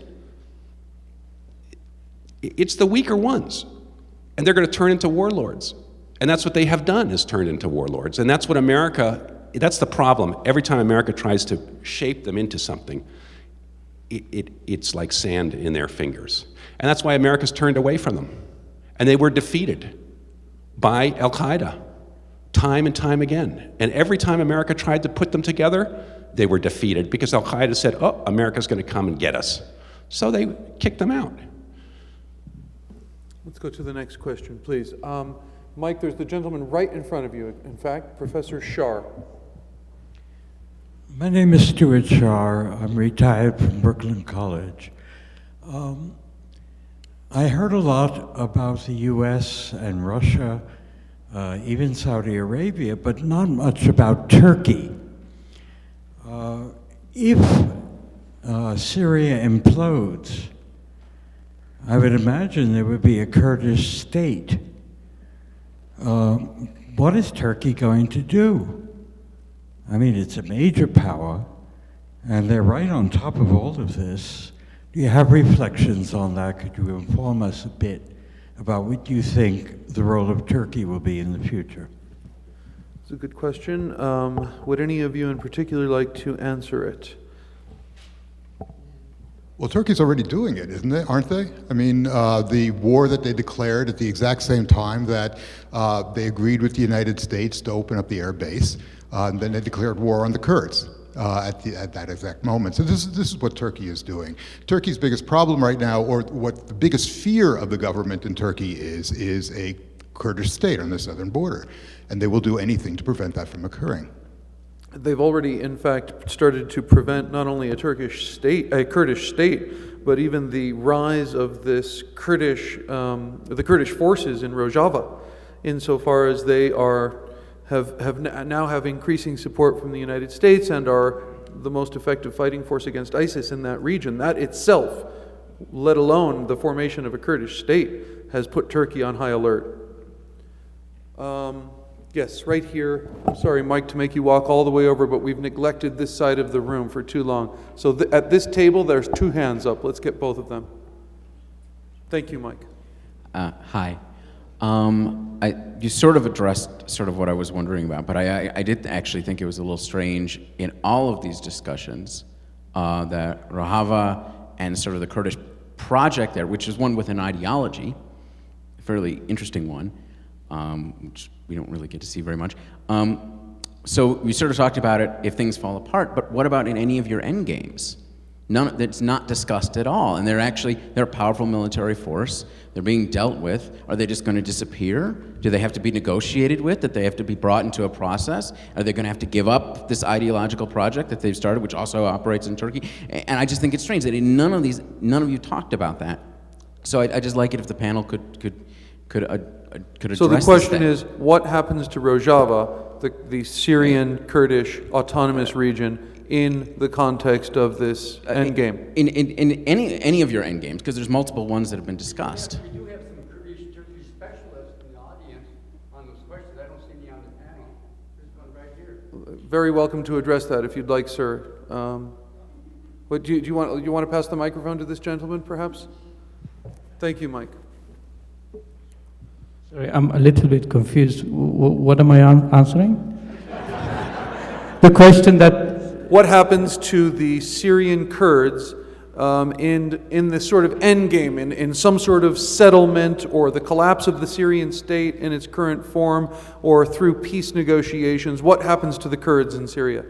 It's the weaker ones, and they're going to turn into warlords. And that's what they have done, is turned into warlords. And that's what that's the problem. Every time America tries to shape them into something, it's like sand in their fingers. And that's why America's turned away from them. And they were defeated by Al-Qaeda. time and time again. And every time America tried to put them together, they were defeated because Al-Qaeda said, oh, America's going to come and get us. So they kicked them out. Let's go to the next question, please. Mike, there's the gentleman right in front of you, in fact, Professor Shar. My name is Stuart Shar. I'm retired from Brooklyn College. I heard a lot about the US and Russia, even Saudi Arabia, but not much about Turkey. If Syria implodes, I would imagine there would be a Kurdish state. What is Turkey going to do? I mean, it's a major power, and they're right on top of all of this. Do you have reflections on that? Could you inform us a bit about what you think the role of Turkey will be in the future? It's a good question. Would any of you in particular like to answer it? Well, Turkey's already doing it, isn't it? Aren't they? I mean, the war that they declared at the exact same time that they agreed with the United States to open up the air base, and then they declared war on the Kurds at that exact moment. So this is what Turkey is doing. Turkey's biggest problem right now, or what the biggest fear of the government in Turkey is a Kurdish state on the southern border, and they will do anything to prevent that from occurring. They've already, in fact, started to prevent not only a Kurdish state, but even the rise of this the Kurdish forces in Rojava, insofar as they now have increasing support from the United States and are the most effective fighting force against ISIS in that region. That itself, let alone the formation of a Kurdish state, has put Turkey on high alert. Yes, right here. I'm sorry, Mike, to make you walk all the way over, but we've neglected this side of the room for too long. So at this table, there's 2 hands up. Let's get both of them. Thank you, Mike. Hi. You sort of addressed sort of what I was wondering about, but I did actually think it was a little strange in all of these discussions that Rojava and sort of the Kurdish project there, which is one with an ideology, a fairly interesting one, which we don't really get to see very much. So we sort of talked about it if things fall apart, but what about in any of your end games? That's not discussed at all, and they're a powerful military force. They're being dealt with. Are they just going to disappear? Do they have to be negotiated with? That they have to be brought into a process? Are they going to have to give up this ideological project that they've started, which also operates in Turkey? And I just think it's strange that none of you talked about that. So I just like it if the panel could address. So the question is, what happens to Rojava, the Syrian Kurdish autonomous region, in the context of this endgame? In any of your endgames, because there's multiple ones that have been discussed. We do have some Turkish specialists in the audience on those questions. I don't see any on the panel. There's one right here. Very welcome to address that if you'd like, sir. Do you want to pass the microphone to this gentleman, perhaps? Thank you, Mike. Sorry, I'm a little bit confused. What am I answering? The question that... What happens to the Syrian Kurds in this sort of endgame, in some sort of settlement, or the collapse of the Syrian state in its current form, or through peace negotiations? What happens to the Kurds in Syria?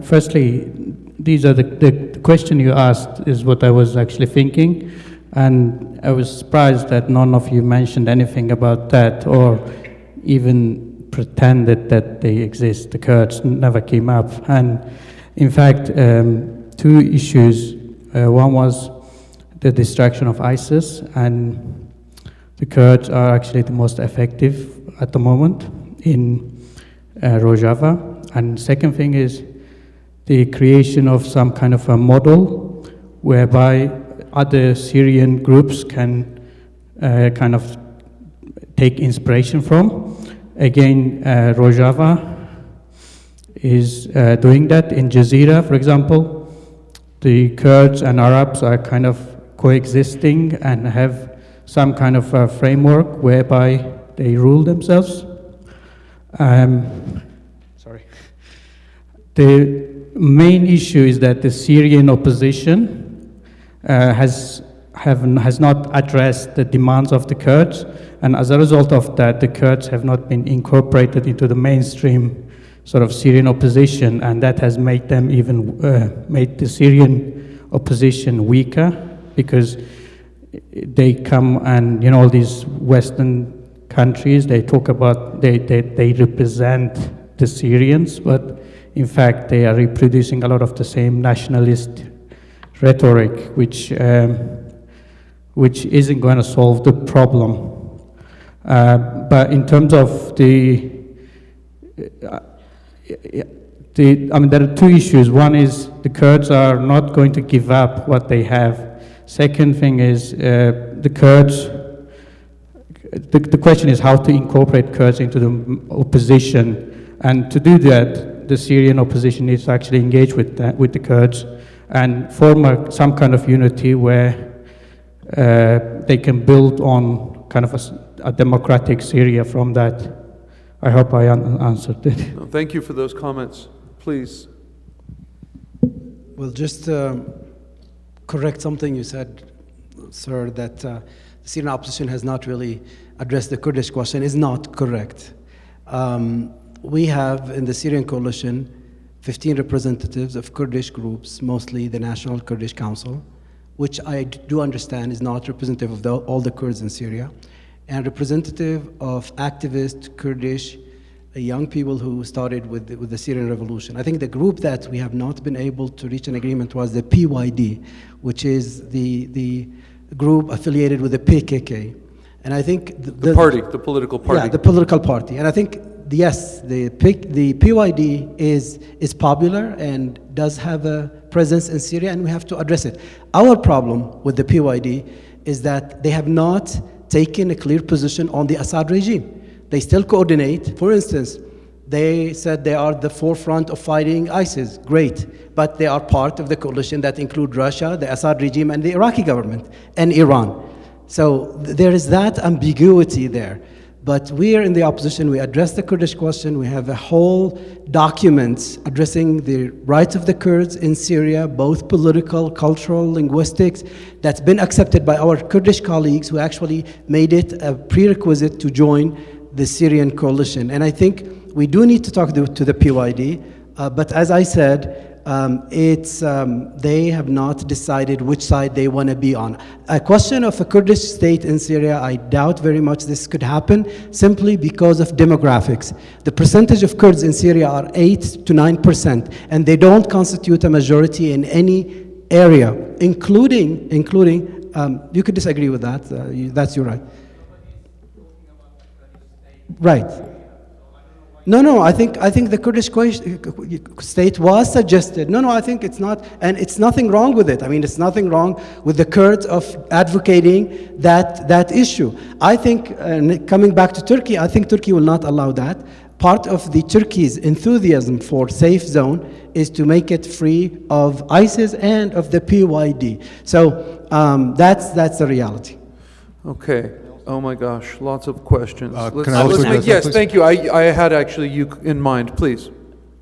Firstly, these are the question you asked is what I was actually thinking, and I was surprised that none of you mentioned anything about that, or even pretended that they exist. The Kurds never came up. And in fact, 2 issues. One was the destruction of ISIS, and the Kurds are actually the most effective at the moment in Rojava. And second thing is the creation of some kind of a model whereby other Syrian groups can kind of take inspiration from. Again, Rojava is doing that. In Jazeera, for example, the Kurds and Arabs are kind of coexisting and have some kind of a framework whereby they rule themselves. The main issue is that the Syrian opposition has has not addressed the demands of the Kurds, and as a result of that, the Kurds have not been incorporated into the mainstream sort of Syrian opposition, and that has made them even made the Syrian opposition weaker, because they come and, you know, all these Western countries, they talk about, they represent the Syrians, but in fact they are reproducing a lot of the same nationalist rhetoric, which isn't going to solve the problem. But in terms of I mean, there are two issues. One is the Kurds are not going to give up what they have. Second thing is the Kurds, the question is how to incorporate Kurds into the opposition. And to do that, the Syrian opposition needs to actually engage with the Kurds and form some kind of unity where they can build on kind of a democratic Syria from that. I hope I answered it. No, thank you for those comments. Please. Well, just correct something you said, sir, that the Syrian opposition has not really addressed the Kurdish question is not correct. We have in the Syrian coalition 15 representatives of Kurdish groups, mostly the National Kurdish Council, which I do understand is not representative of all the Kurds in Syria, and representative of activist Kurdish young people who started with the Syrian revolution. I think the group that we have not been able to reach an agreement was the PYD, which is the group affiliated with the PKK. And I think the party, the political party. Yeah, the political party. And I think, yes, the PYD is popular and does have a presence in Syria, and we have to address it. Our problem with the PYD is that they have not taken a clear position on the Assad regime. They still coordinate. For instance, they said they are the forefront of fighting ISIS. Great. But they are part of the coalition that include Russia, the Assad regime, and the Iraqi government, and Iran. So there is that ambiguity there. But we are in the opposition. We address the Kurdish question. We have a whole document addressing the rights of the Kurds in Syria, both political, cultural, linguistics, that's been accepted by our Kurdish colleagues who actually made it a prerequisite to join the Syrian coalition. And I think we do need to talk to the PYD, but as I said, they have not decided which side they want to be on. A question of a Kurdish state in Syria, I doubt very much this could happen simply because of demographics. The percentage of Kurds in Syria are 8 to 9%, and they don't constitute a majority in any area, including you could disagree with that, that's your right. Right. No, I think the Kurdish state was suggested. No, I think it's not, and it's nothing wrong with it. I mean, it's nothing wrong with the Kurds of advocating that issue. I think, coming back to Turkey, I think Turkey will not allow that. Part of the Turkey's enthusiasm for safe zone is to make it free of ISIS and of the PYD. So that's the reality. Okay. Oh my gosh, lots of questions. Can I also address that, yes, please? thank you. I had actually you in mind, please.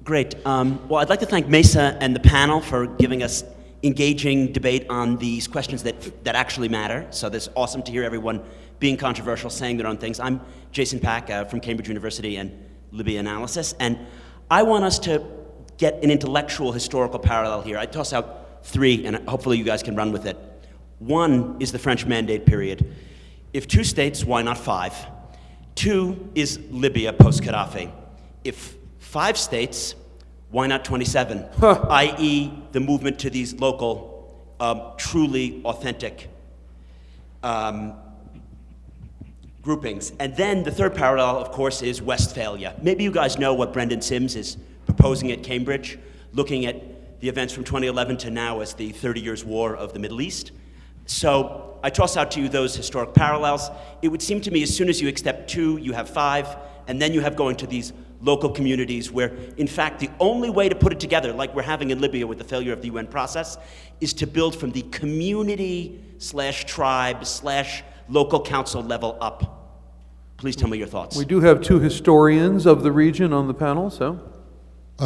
Great. Well, I'd like to thank MESA and the panel for giving us engaging debate on these questions that actually matter. So it's awesome to hear everyone being controversial, saying their own things. I'm Jason Pack from Cambridge University and Libya Analysis, and I want us to get an intellectual historical parallel here. I toss out three, and hopefully you guys can run with it. One is the French Mandate period. If 2 states, why not 5? 2 is Libya post-Gaddafi. If 5 states, why not 27? I.e. the movement to these local, truly authentic groupings. And then the third parallel, of course, is Westphalia. Maybe you guys know what Brendan Sims is proposing at Cambridge, looking at the events from 2011 to now as the 30 Years' War of the Middle East. So I toss out to you those historic parallels. It would seem to me as soon as you accept 2, you have 5, and then you have going to these local communities where, in fact, the only way to put it together, like we're having in Libya with the failure of the UN process, is to build from the community/tribe/local council level up. Please tell me your thoughts. We do have 2 historians of the region on the panel, so.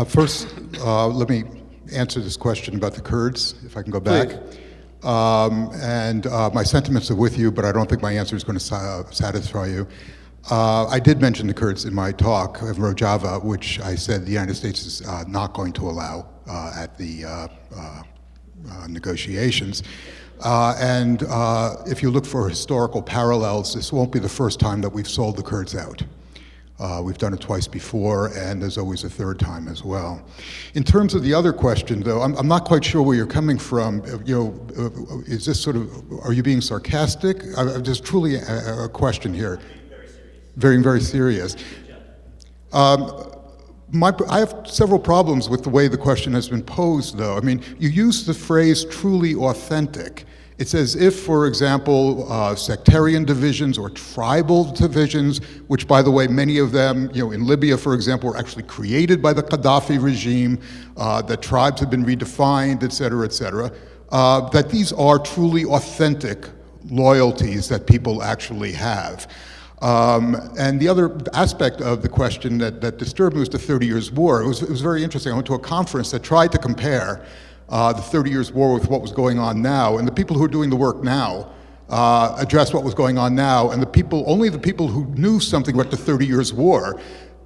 First, let me answer this question about the Kurds, if I can go back. Please. and my sentiments are with you, but I don't think my answer is going to satisfy you. I did mention the Kurds in my talk of Rojava, which I said the United States is not going to allow at the negotiations. And if you look for historical parallels, this won't be the first time that we've sold the Kurds out. We've done it twice before, and there's always a third time as well. In terms of the other question, though, I'm not quite sure where you're coming from. Is this sort of, are you being sarcastic? There's truly a question here. Very, very serious. I have several problems with the way the question has been posed, though. I mean, you use the phrase truly authentic. It's as if, for example, sectarian divisions or tribal divisions, which, by the way, many of them, in Libya, for example, were actually created by the Gaddafi regime, that tribes have been redefined, et cetera, that these are truly authentic loyalties that people actually have. And the other aspect of the question that disturbed me was the 30 Years' War. It was very interesting. I went to a conference that tried to compare the 30 Years' War with what was going on now, and the people who are doing the work now address what was going on now, and only the people who knew something about the 30 Years' War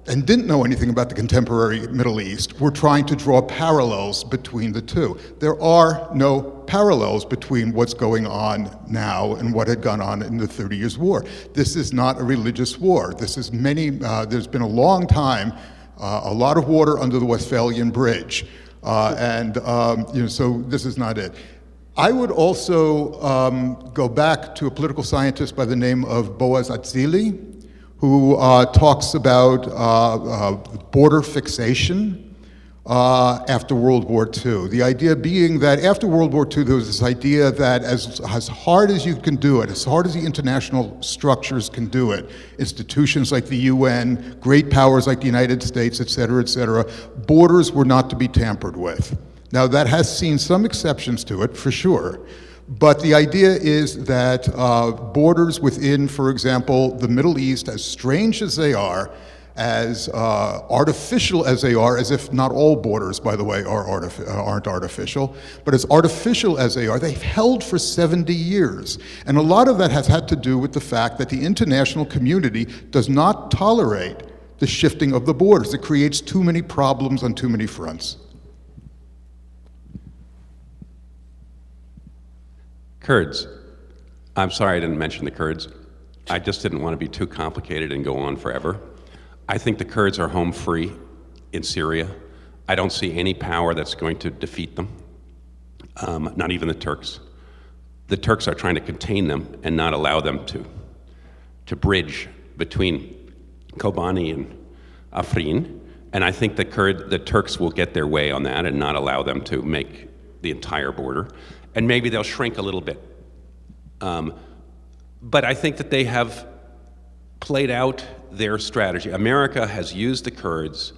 and didn't know anything about the contemporary Middle East were trying to draw parallels between the two. There are no parallels between what's going on now and what had gone on in the 30 Years' War. This is not a religious war. This is there's been a long time, a lot of water under the Westphalian Bridge. So this is not it. I would also go back to a political scientist by the name of Boaz Atzili, who talks about border fixation after World War II. The idea being that after World War II, there was this idea that as hard as you can do it, as hard as the international structures can do it, institutions like the UN, great powers like the United States, et cetera, borders were not to be tampered with. Now, that has seen some exceptions to it, for sure. But the idea is that borders within, for example, the Middle East, as strange as they are, as artificial as they are, as if not all borders, by the way, aren't artificial, but as artificial as they are, they've held for 70 years. And a lot of that has had to do with the fact that the international community does not tolerate the shifting of the borders. It creates too many problems on too many fronts. Kurds. I'm sorry I didn't mention the Kurds. I just didn't want to be too complicated and go on forever. I think the Kurds are home free in Syria. I don't see any power that's going to defeat them, not even the Turks. The Turks are trying to contain them and not allow them to bridge between Kobani and Afrin. And I think the Turks will get their way on that and not allow them to make the entire border. And maybe they'll shrink a little bit. But I think that they have played out their strategy. America has used the Kurds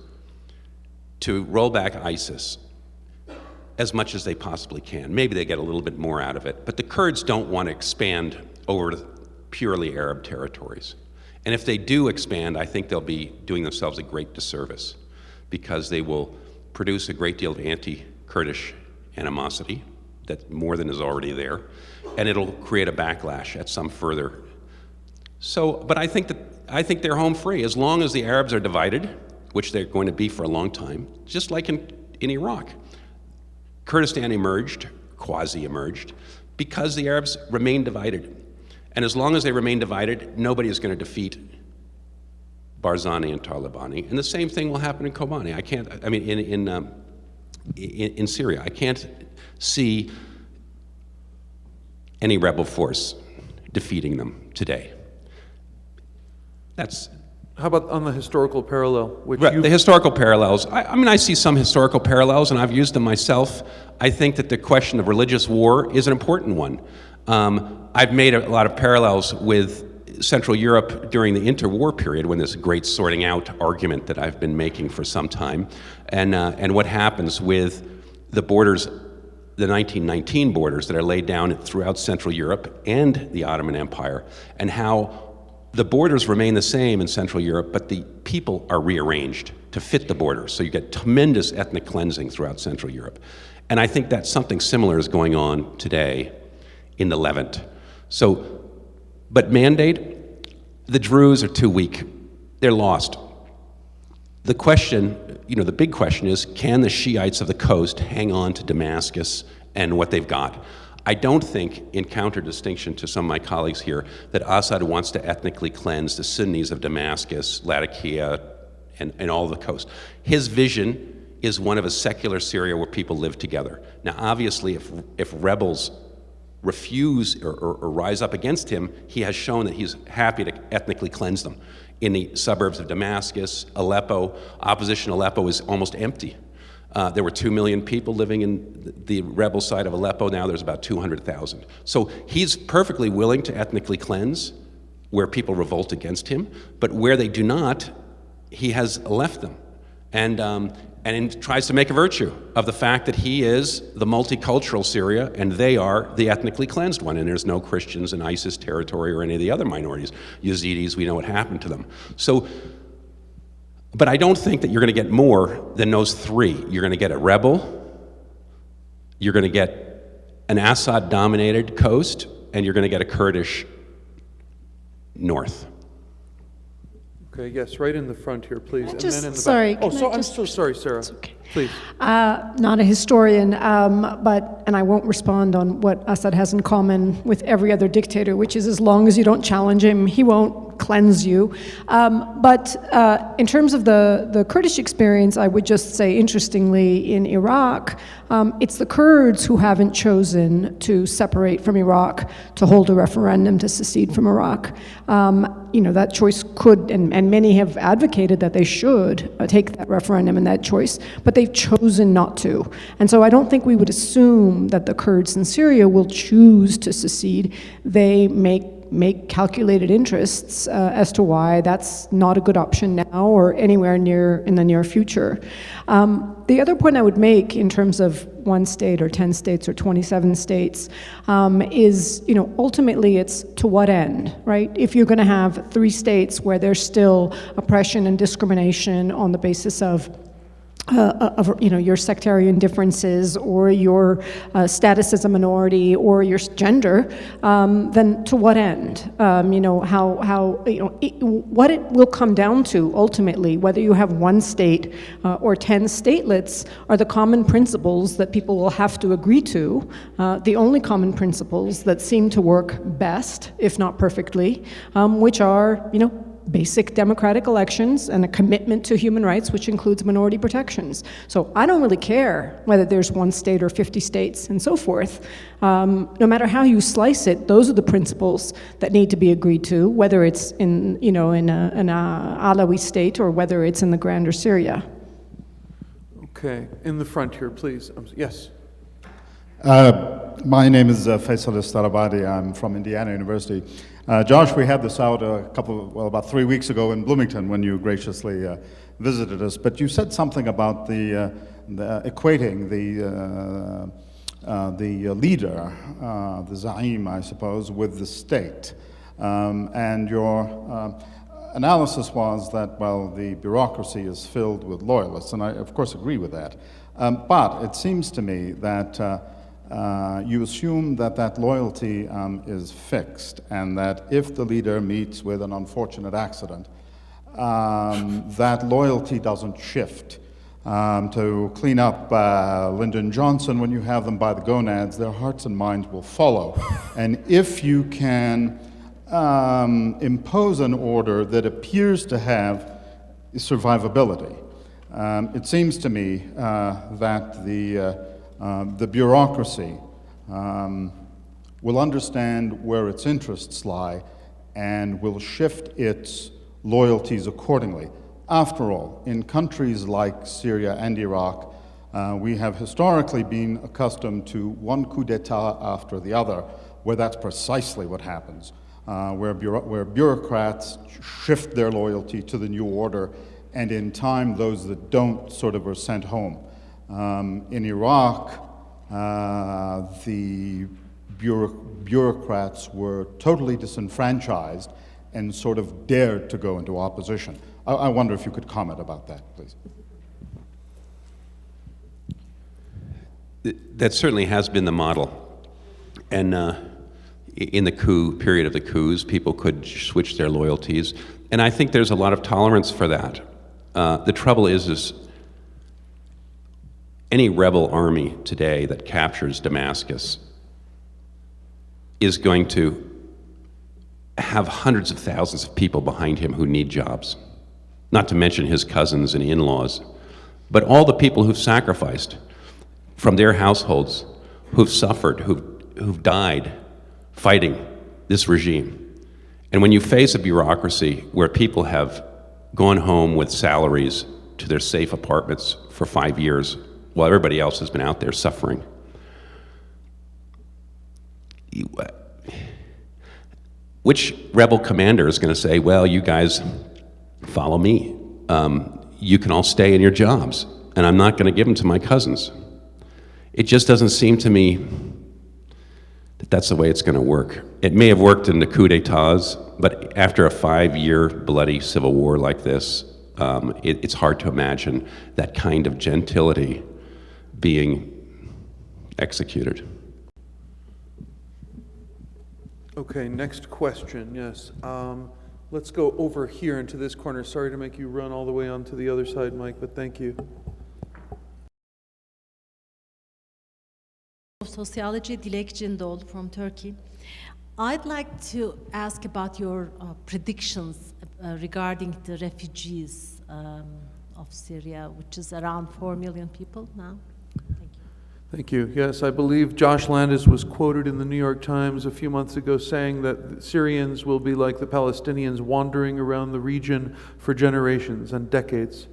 to roll back ISIS as much as they possibly can. Maybe they get a little bit more out of it. But the Kurds don't want to expand over purely Arab territories. And if they do expand, I think they'll be doing themselves a great disservice, because they will produce a great deal of anti-Kurdish animosity that more than is already there, and it'll create a backlash at some further. But I think they're home free as long as the Arabs are divided, which they're going to be for a long time, just like in Iraq. Kurdistan emerged, quasi-emerged, because the Arabs remain divided. And as long as they remain divided, nobody is going to defeat Barzani and Talabani. And the same thing will happen in Kobani. In Syria. I can't see any rebel force defeating them today. How about on the historical parallel? The historical parallels. I see some historical parallels, and I've used them myself. I think that the question of religious war is an important one. I've made a lot of parallels with Central Europe during the interwar period, when this great sorting out argument that I've been making for some time, and what happens with the borders, the 1919 borders that are laid down throughout Central Europe and the Ottoman Empire, and how the borders remain the same in Central Europe, but the people are rearranged to fit the borders. So you get tremendous ethnic cleansing throughout Central Europe. And I think that something similar is going on today in the Levant. So, but mandate, the Druze are too weak. They're lost. The question, the big question is, can the Shiites of the coast hang on to Damascus and what they've got? I don't think, in counter-distinction to some of my colleagues here, that Assad wants to ethnically cleanse the Sunnis of Damascus, Latakia, and all the coast. His vision is one of a secular Syria where people live together. Now, obviously, if rebels refuse or rise up against him, he has shown that he's happy to ethnically cleanse them. In the suburbs of Damascus, Aleppo, opposition Aleppo is almost empty. There were 2 million people living in the rebel side of Aleppo. Now there's about 200,000. So he's perfectly willing to ethnically cleanse where people revolt against him, but where they do not, he has left them. And tries to make a virtue of the fact that he is the multicultural Syria and they are the ethnically cleansed one, and there's no Christians in ISIS territory or any of the other minorities. Yazidis, we know what happened to them. So, but I don't think that you're going to get more than those three. You're going to get a rebel, you're going to get an Assad-dominated coast, and you're going to get a Kurdish north. Okay, yes, right in the front here, please. And just- then in the sorry, back. Oh, can so I I'm just- so sorry, Sarah. okay. Please. Not a historian, and I won't respond on what Assad has in common with every other dictator, which is as long as you don't challenge him, he won't cleanse you. But in terms of the Kurdish experience, I would just say, interestingly, in Iraq, it's the Kurds who haven't chosen to separate from Iraq, to hold a referendum to secede from Iraq. That choice could, and many have advocated that they should take that referendum and that choice, but they've chosen not to. And so I don't think we would assume that the Kurds in Syria will choose to secede. They make calculated interests as to why that's not a good option now or anywhere near in the near future. The other point I would make in terms of 1 state or 10 states or 27 states is, ultimately it's to what end, right? If you're going to have 3 states where there's still oppression and discrimination on the basis of your sectarian differences or your status as a minority or your gender, then to what end? What it will come down to ultimately, whether you have 1 state or 10 statelets, are the common principles that people will have to agree to, the only common principles that seem to work best, if not perfectly, which are, basic democratic elections and a commitment to human rights, which includes minority protections. So I don't really care whether there's 1 state or 50 states and so forth. No matter how you slice it, those are the principles that need to be agreed to, whether it's in an Alawi state or whether it's in the grander Syria. Okay, in the front here, please. Yes. My name is Faisal Estarabadi. I'm from Indiana University. Josh, we had this out about 3 weeks ago in Bloomington when you graciously visited us. But you said something about the equating the leader, the Zaim, I suppose, with the state. And your analysis was that, the bureaucracy is filled with loyalists, and I, of course, agree with that. But it seems to me that you assume that loyalty is fixed, and that if the leader meets with an unfortunate accident, that loyalty doesn't shift. To clean up Lyndon Johnson, when you have them by the gonads, their hearts and minds will follow. And if you can impose an order that appears to have survivability, it seems to me that the bureaucracy will understand where its interests lie and will shift its loyalties accordingly. After all, in countries like Syria and Iraq, we have historically been accustomed to one coup d'etat after the other, where that's precisely what happens, where bureaucrats shift their loyalty to the new order, and in time, those that don't sort of are sent home. In Iraq, the bureaucrats were totally disenfranchised and sort of dared to go into opposition. I wonder if you could comment about that, please. That certainly has been the model. And in the period of the coups, people could switch their loyalties. And I think there's a lot of tolerance for that. The trouble is any rebel army today that captures Damascus is going to have hundreds of thousands of people behind him who need jobs, not to mention his cousins and in-laws, but all the people who've sacrificed from their households, who've suffered, who've died fighting this regime. And when you face a bureaucracy where people have gone home with salaries to their safe apartments for 5 years while everybody else has been out there suffering, which rebel commander is going to say, well, you guys follow me. You can all stay in your jobs, and I'm not going to give them to my cousins. It just doesn't seem to me that that's the way it's going to work. It may have worked in the coup d'etats, but after a 5-year bloody civil war like this, it's hard to imagine that kind of gentility being executed. Okay, next question, yes. Let's go over here into this corner. Sorry to make you run all the way onto the other side, Mike, but thank you. Sociology, Dilek Cindoğlu from Turkey. I'd like to ask about your predictions regarding the refugees of Syria, which is around 4 million people now. Thank you. Yes, I believe Josh Landis was quoted in the New York Times a few months ago saying that Syrians will be like the Palestinians wandering around the region for generations and decades. Did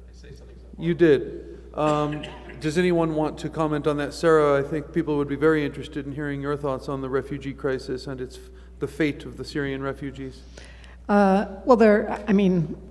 I say something? You did. Does anyone want to comment on that? Sarah, I think people would be very interested in hearing your thoughts on the refugee crisis and the fate of the Syrian refugees. Well,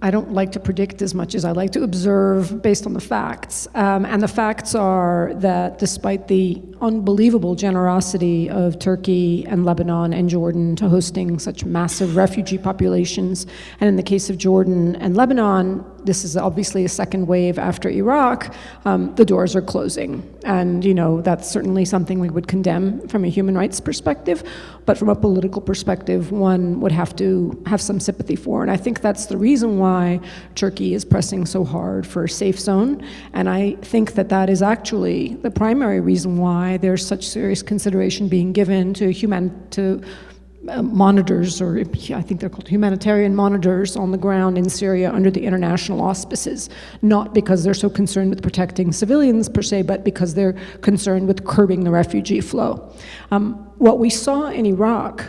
I don't like to predict as much as I like to observe based on the facts. And the facts are that despite the unbelievable generosity of Turkey and Lebanon and Jordan to hosting such massive refugee populations, and in the case of Jordan and Lebanon, this is obviously a second wave after Iraq, the doors are closing. And, that's certainly something we would condemn from a human rights perspective, but from a political perspective, one would have to have some sympathy for. And I think that's the reason why Turkey is pressing so hard for a safe zone. And I think that is actually the primary reason why there's such serious consideration being given to monitors, or I think they're called humanitarian monitors on the ground in Syria under the international auspices, not because they're so concerned with protecting civilians per se, but because they're concerned with curbing the refugee flow. What we saw in Iraq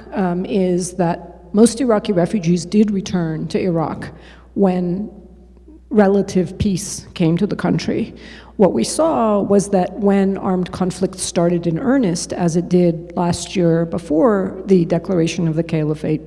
is that most Iraqi refugees did return to Iraq when relative peace came to the country. What we saw was that when armed conflict started in earnest, as it did last year before the declaration of the caliphate,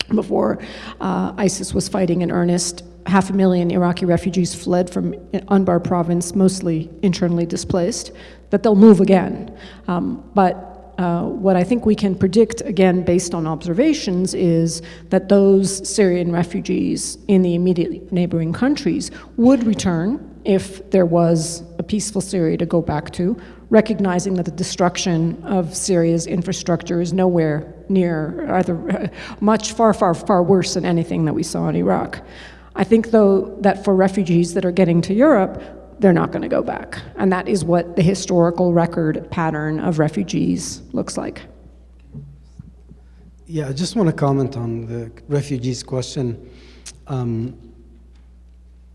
before ISIS was fighting in earnest, 500,000 Iraqi refugees fled from Anbar province, mostly internally displaced, that they'll move again. What I think we can predict, again, based on observations, is that those Syrian refugees in the immediate neighboring countries would return if there was a peaceful Syria to go back to, recognizing that the destruction of Syria's infrastructure is nowhere near, either much far worse than anything that we saw in Iraq. I think, though, that for refugees that are getting to Europe, they're not going to go back. And that is what the historical record pattern of refugees looks like. Yeah, I just want to comment on the refugees question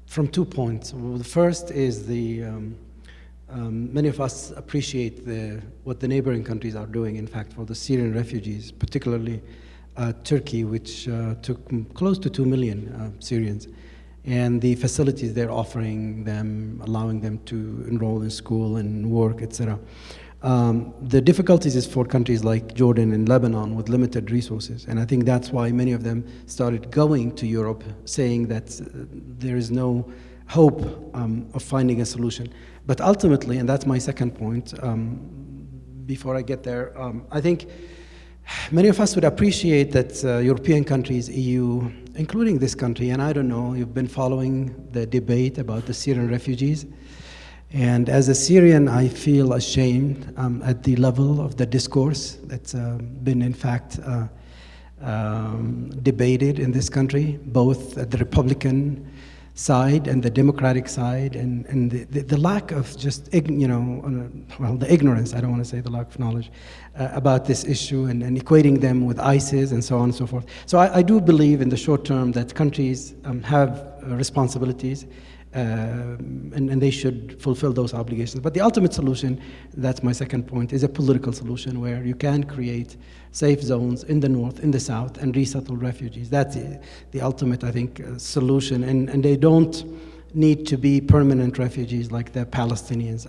from 2 points. Well, the first is many of us appreciate what the neighboring countries are doing, in fact, for the Syrian refugees, particularly Turkey, which took close to 2 million Syrians. And the facilities they're offering them, allowing them to enroll in school and work, etc. The difficulties is for countries like Jordan and Lebanon with limited resources. And I think that's why many of them started going to Europe, saying that there is no hope of finding a solution. But ultimately, and that's my second point, before I get there, I think many of us would appreciate that European countries, EU, including this country, and I don't know, you've been following the debate about the Syrian refugees. And as a Syrian, I feel ashamed at the level of the discourse that's been, in fact, debated in this country, both at the Republican side and the Democratic side, and the lack of just, the ignorance, I don't want to say the lack of knowledge, about this issue and equating them with ISIS and so on and so forth. So I do believe in the short term that countries have responsibilities and they should fulfill those obligations. But the ultimate solution, that's my second point, is a political solution where you can create safe zones in the north, in the south, and resettle refugees. That's the ultimate, I think, solution. And they don't need to be permanent refugees like the Palestinians.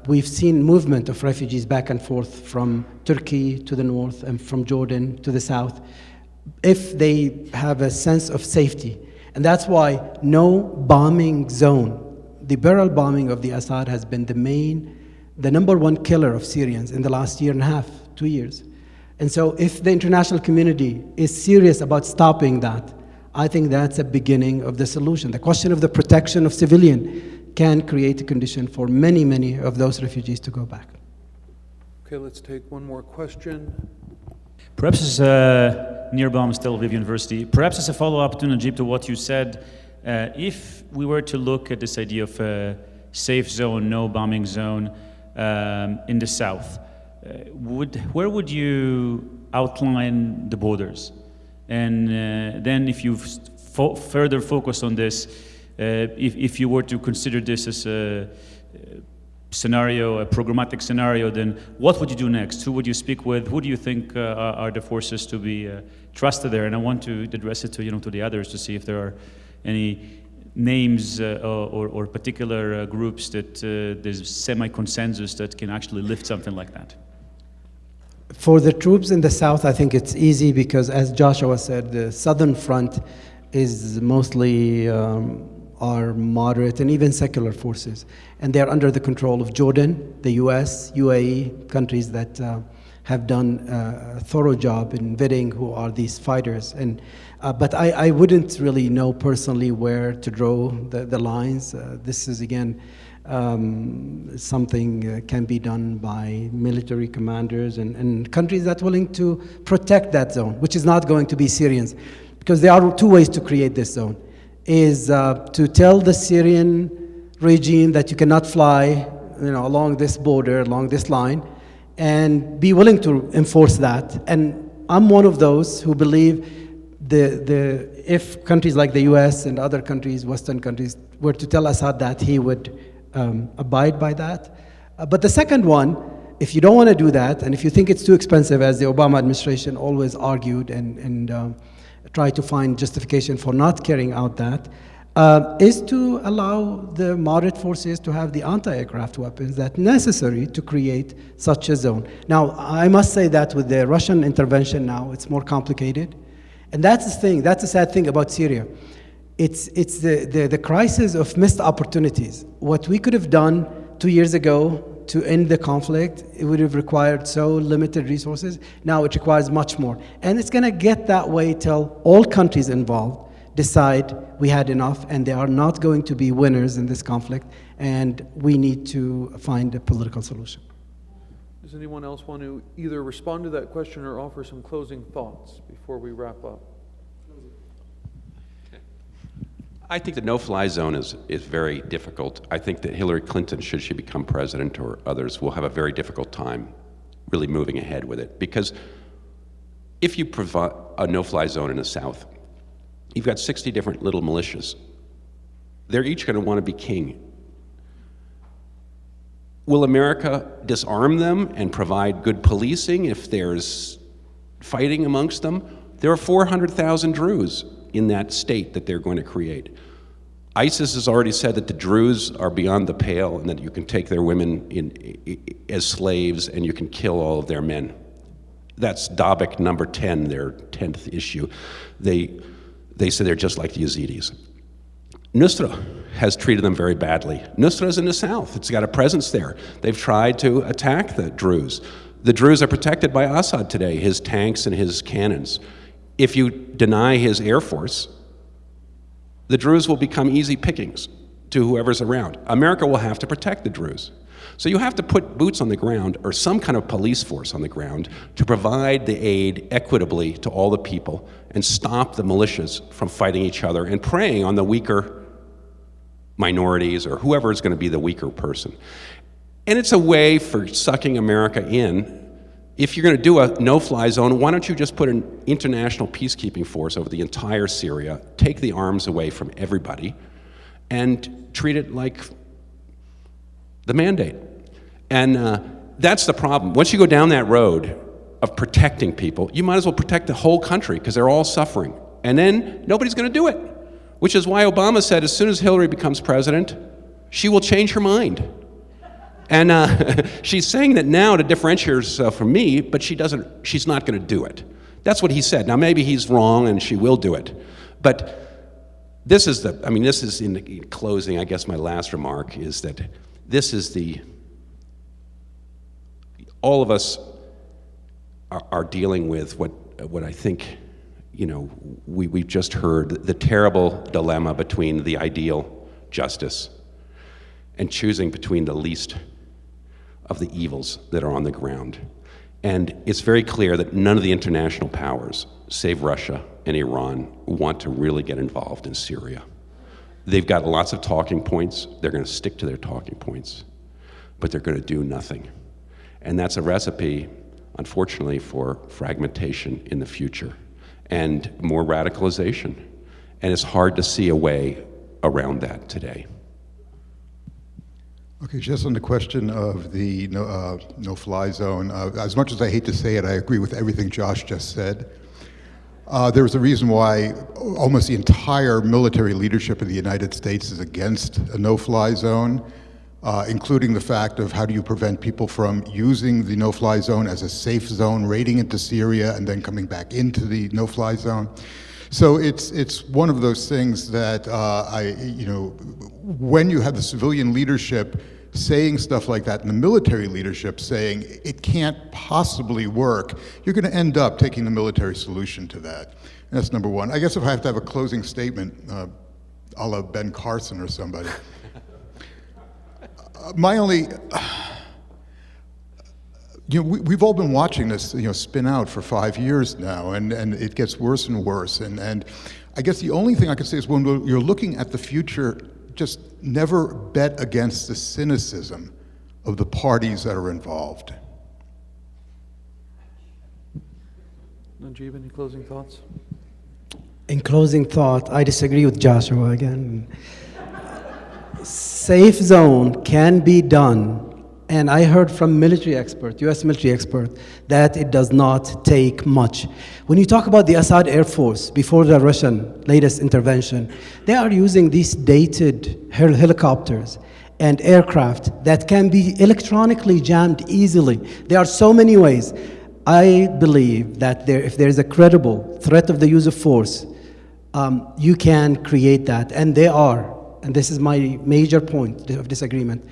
We've seen movement of refugees back and forth from Turkey to the north and from Jordan to the south, if they have a sense of safety. And that's why no bombing zone, the barrel bombing of the Assad has been the number one killer of Syrians in the last year and a half, 2 years. And so if the international community is serious about stopping that, I think that's a beginning of the solution. The question of the protection of civilian can create a condition for many, many of those refugees to go back. Okay, let's take one more question. Perhaps as near Tel Aviv University, perhaps as a follow-up to Najib to what you said, if we were to look at this idea of a safe zone, no bombing zone in the south, where would you outline the borders? And then if you further focus on this, if you were to consider this as a scenario, a programmatic scenario, then what would you do next? Who would you speak with? Who do you think are the forces to be trusted there? And I want to address it to the others to see if there are any names or particular groups that there's semi-consensus that can actually lift something like that. For the troops in the south, I think it's easy because, as Joshua said, the southern front is mostly are moderate and even secular forces. And they're under the control of Jordan, the US, UAE, countries that have done a thorough job in vetting who are these fighters. And but I wouldn't really know personally where to draw the lines. This is, again, something can be done by military commanders and countries that are willing to protect that zone, which is not going to be Syrians. Because there are two ways to create this zone. Is to tell the Syrian regime that you cannot fly, along this border, along this line, and be willing to enforce that. And I'm one of those who believe if countries like the US and other countries, Western countries, were to tell Assad that, he would abide by that. But the second one, if you don't want to do that, and if you think it's too expensive, as the Obama administration always argued and try to find justification for not carrying out that, is to allow the moderate forces to have the anti-aircraft weapons that necessary to create such a zone. Now, I must say that with the Russian intervention now, it's more complicated. And that's the thing, that's the sad thing about Syria. It's the crisis of missed opportunities. What we could have done 2 years ago to end the conflict, it would have required so limited resources. Now it requires much more. And it's going to get that way till all countries involved decide we had enough and they are not going to be winners in this conflict, and we need to find a political solution. Does anyone else want to either respond to that question or offer some closing thoughts before we wrap up? I think the no-fly zone is very difficult. I think that Hillary Clinton, should she become president, or others, will have a very difficult time really moving ahead with it. Because if you provide a no-fly zone in the South, you've got 60 different little militias. They're each going to want to be king. Will America disarm them and provide good policing if there's fighting amongst them? There are 400,000 Druze in that state that they're going to create. ISIS has already said that the Druze are beyond the pale and that you can take their women as slaves and you can kill all of their men. That's Dabak number 10, their 10th issue. They say they're just like the Yazidis. Nusra has treated them very badly. Nusra is in the south. It's got a presence there. They've tried to attack the Druze. The Druze are protected by Assad today, his tanks and his cannons. If you deny his air force, the Druze will become easy pickings. to whoever's around. America will have to protect the Druze. So you have to put boots on the ground or some kind of police force on the ground to provide the aid equitably to all the people and stop the militias from fighting each other and preying on the weaker minorities or whoever is going to be the weaker person. And it's a way for sucking America in. If you're going to do a no-fly zone, why don't you just put an international peacekeeping force over the entire Syria, take the arms away from everybody, and treat it like the mandate. And that's the problem. Once you go down that road of protecting people, you might as well protect the whole country because they're all suffering. And then nobody's going to do it, which is why Obama said as soon as Hillary becomes president, she will change her mind. And she's saying that now to differentiate herself from me, but she's not going to do it. That's what he said. Now maybe he's wrong and she will do it. But this is in the closing, I guess my last remark is that this is all of us are dealing with what I think, we've just heard, the terrible dilemma between the ideal justice and choosing between the least of the evils that are on the ground. And it's very clear that none of the international powers, save Russia and Iran, want to really get involved in Syria. They've got lots of talking points. They're going to stick to their talking points, but they're going to do nothing. And that's a recipe, unfortunately, for fragmentation in the future and more radicalization. And it's hard to see a way around that today. Okay, just on the question of the no-fly zone, as much as I hate to say it, I agree with everything Josh just said. There's a reason why almost the entire military leadership of the United States is against a no-fly zone, including the fact of how do you prevent people from using the no-fly zone as a safe zone, raiding into Syria, and then coming back into the no-fly zone. So it's one of those things that when you have the civilian leadership saying stuff like that and the military leadership saying it can't possibly work, you're going to end up taking the military solution to that. And that's number one. I guess if I have to have a closing statement, a la Ben Carson or somebody. My only, we've all been watching this, spin out for 5 years now, and it gets worse and worse. And I guess the only thing I can say is when you're looking at the future, just never bet against the cynicism of the parties that are involved. Najib, any closing thoughts? In closing thought, I disagree with Joshua again. Safe zone can be done. And I heard from military expert, US military expert, that it does not take much. When you talk about the Assad Air Force, before the Russian latest intervention, they are using these dated helicopters and aircraft that can be electronically jammed easily. There are so many ways. I believe that if there is a credible threat of the use of force, you can create that, and they are. And this is my major point of disagreement.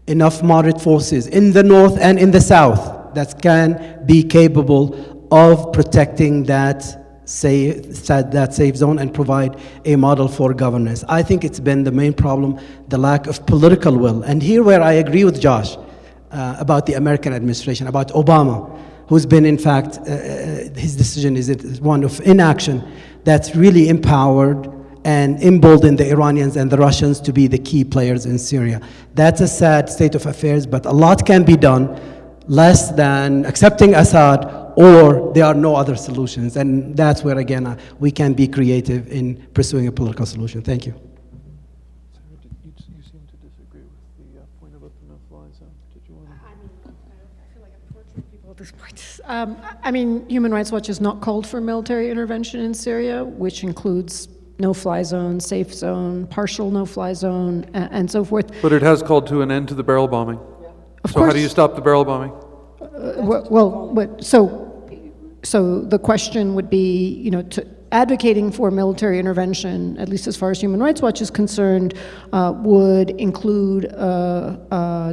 Enough moderate forces in the north and in the south that can be capable of protecting that safe zone and provide a model for governance. I think it's been the main problem, the lack of political will. And here where I agree with Josh about the American administration, about Obama, who's been, in fact, his decision is one of inaction that's really empowered and embolden the Iranians and the Russians to be the key players in Syria. That's a sad state of affairs, but a lot can be done, less than accepting Assad, or there are no other solutions. And that's where, again, we can be creative in pursuing a political solution. Thank you. You seem to disagree with the point about the no-fly zone. Did you want to? I feel like I'm torturing people at this point. Human Rights Watch has not called for military intervention in Syria, which includes no-fly zone, safe zone, partial no-fly zone, and so forth. But it has called to an end to the barrel bombing. So how do you stop the barrel bombing? So the question would be, advocating for military intervention, at least as far as Human Rights Watch is concerned, would include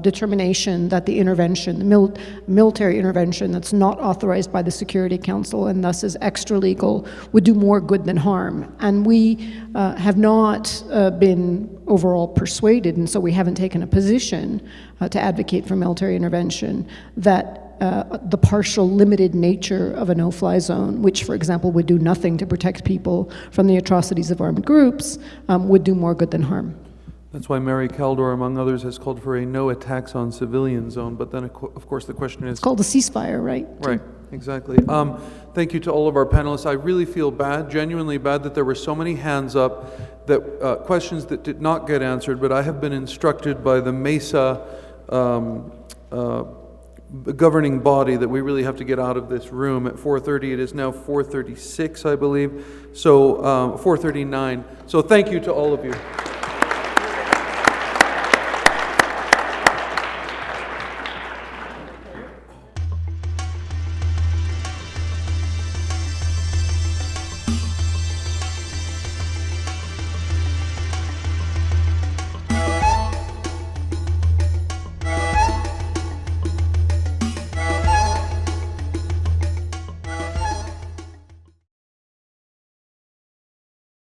determination that the intervention, the military intervention that's not authorized by the Security Council and thus is extra-legal, would do more good than harm. And we have not been overall persuaded, and so we haven't taken a position to advocate for military intervention, that the partial limited nature of a no-fly zone, which, for example, would do nothing to protect people from the atrocities of armed groups, would do more good than harm. That's why Mary Kaldor, among others, has called for a no attacks on civilian zone. But then, of course, the question is... It's called a ceasefire, right? Right, exactly. Thank you to all of our panelists. I really feel bad, genuinely bad, that there were so many hands up, that questions that did not get answered. But I have been instructed by the MESA governing body that we really have to get out of this room at 4:30. It is now 4:36, I believe. So 4:39. So thank you to all of you.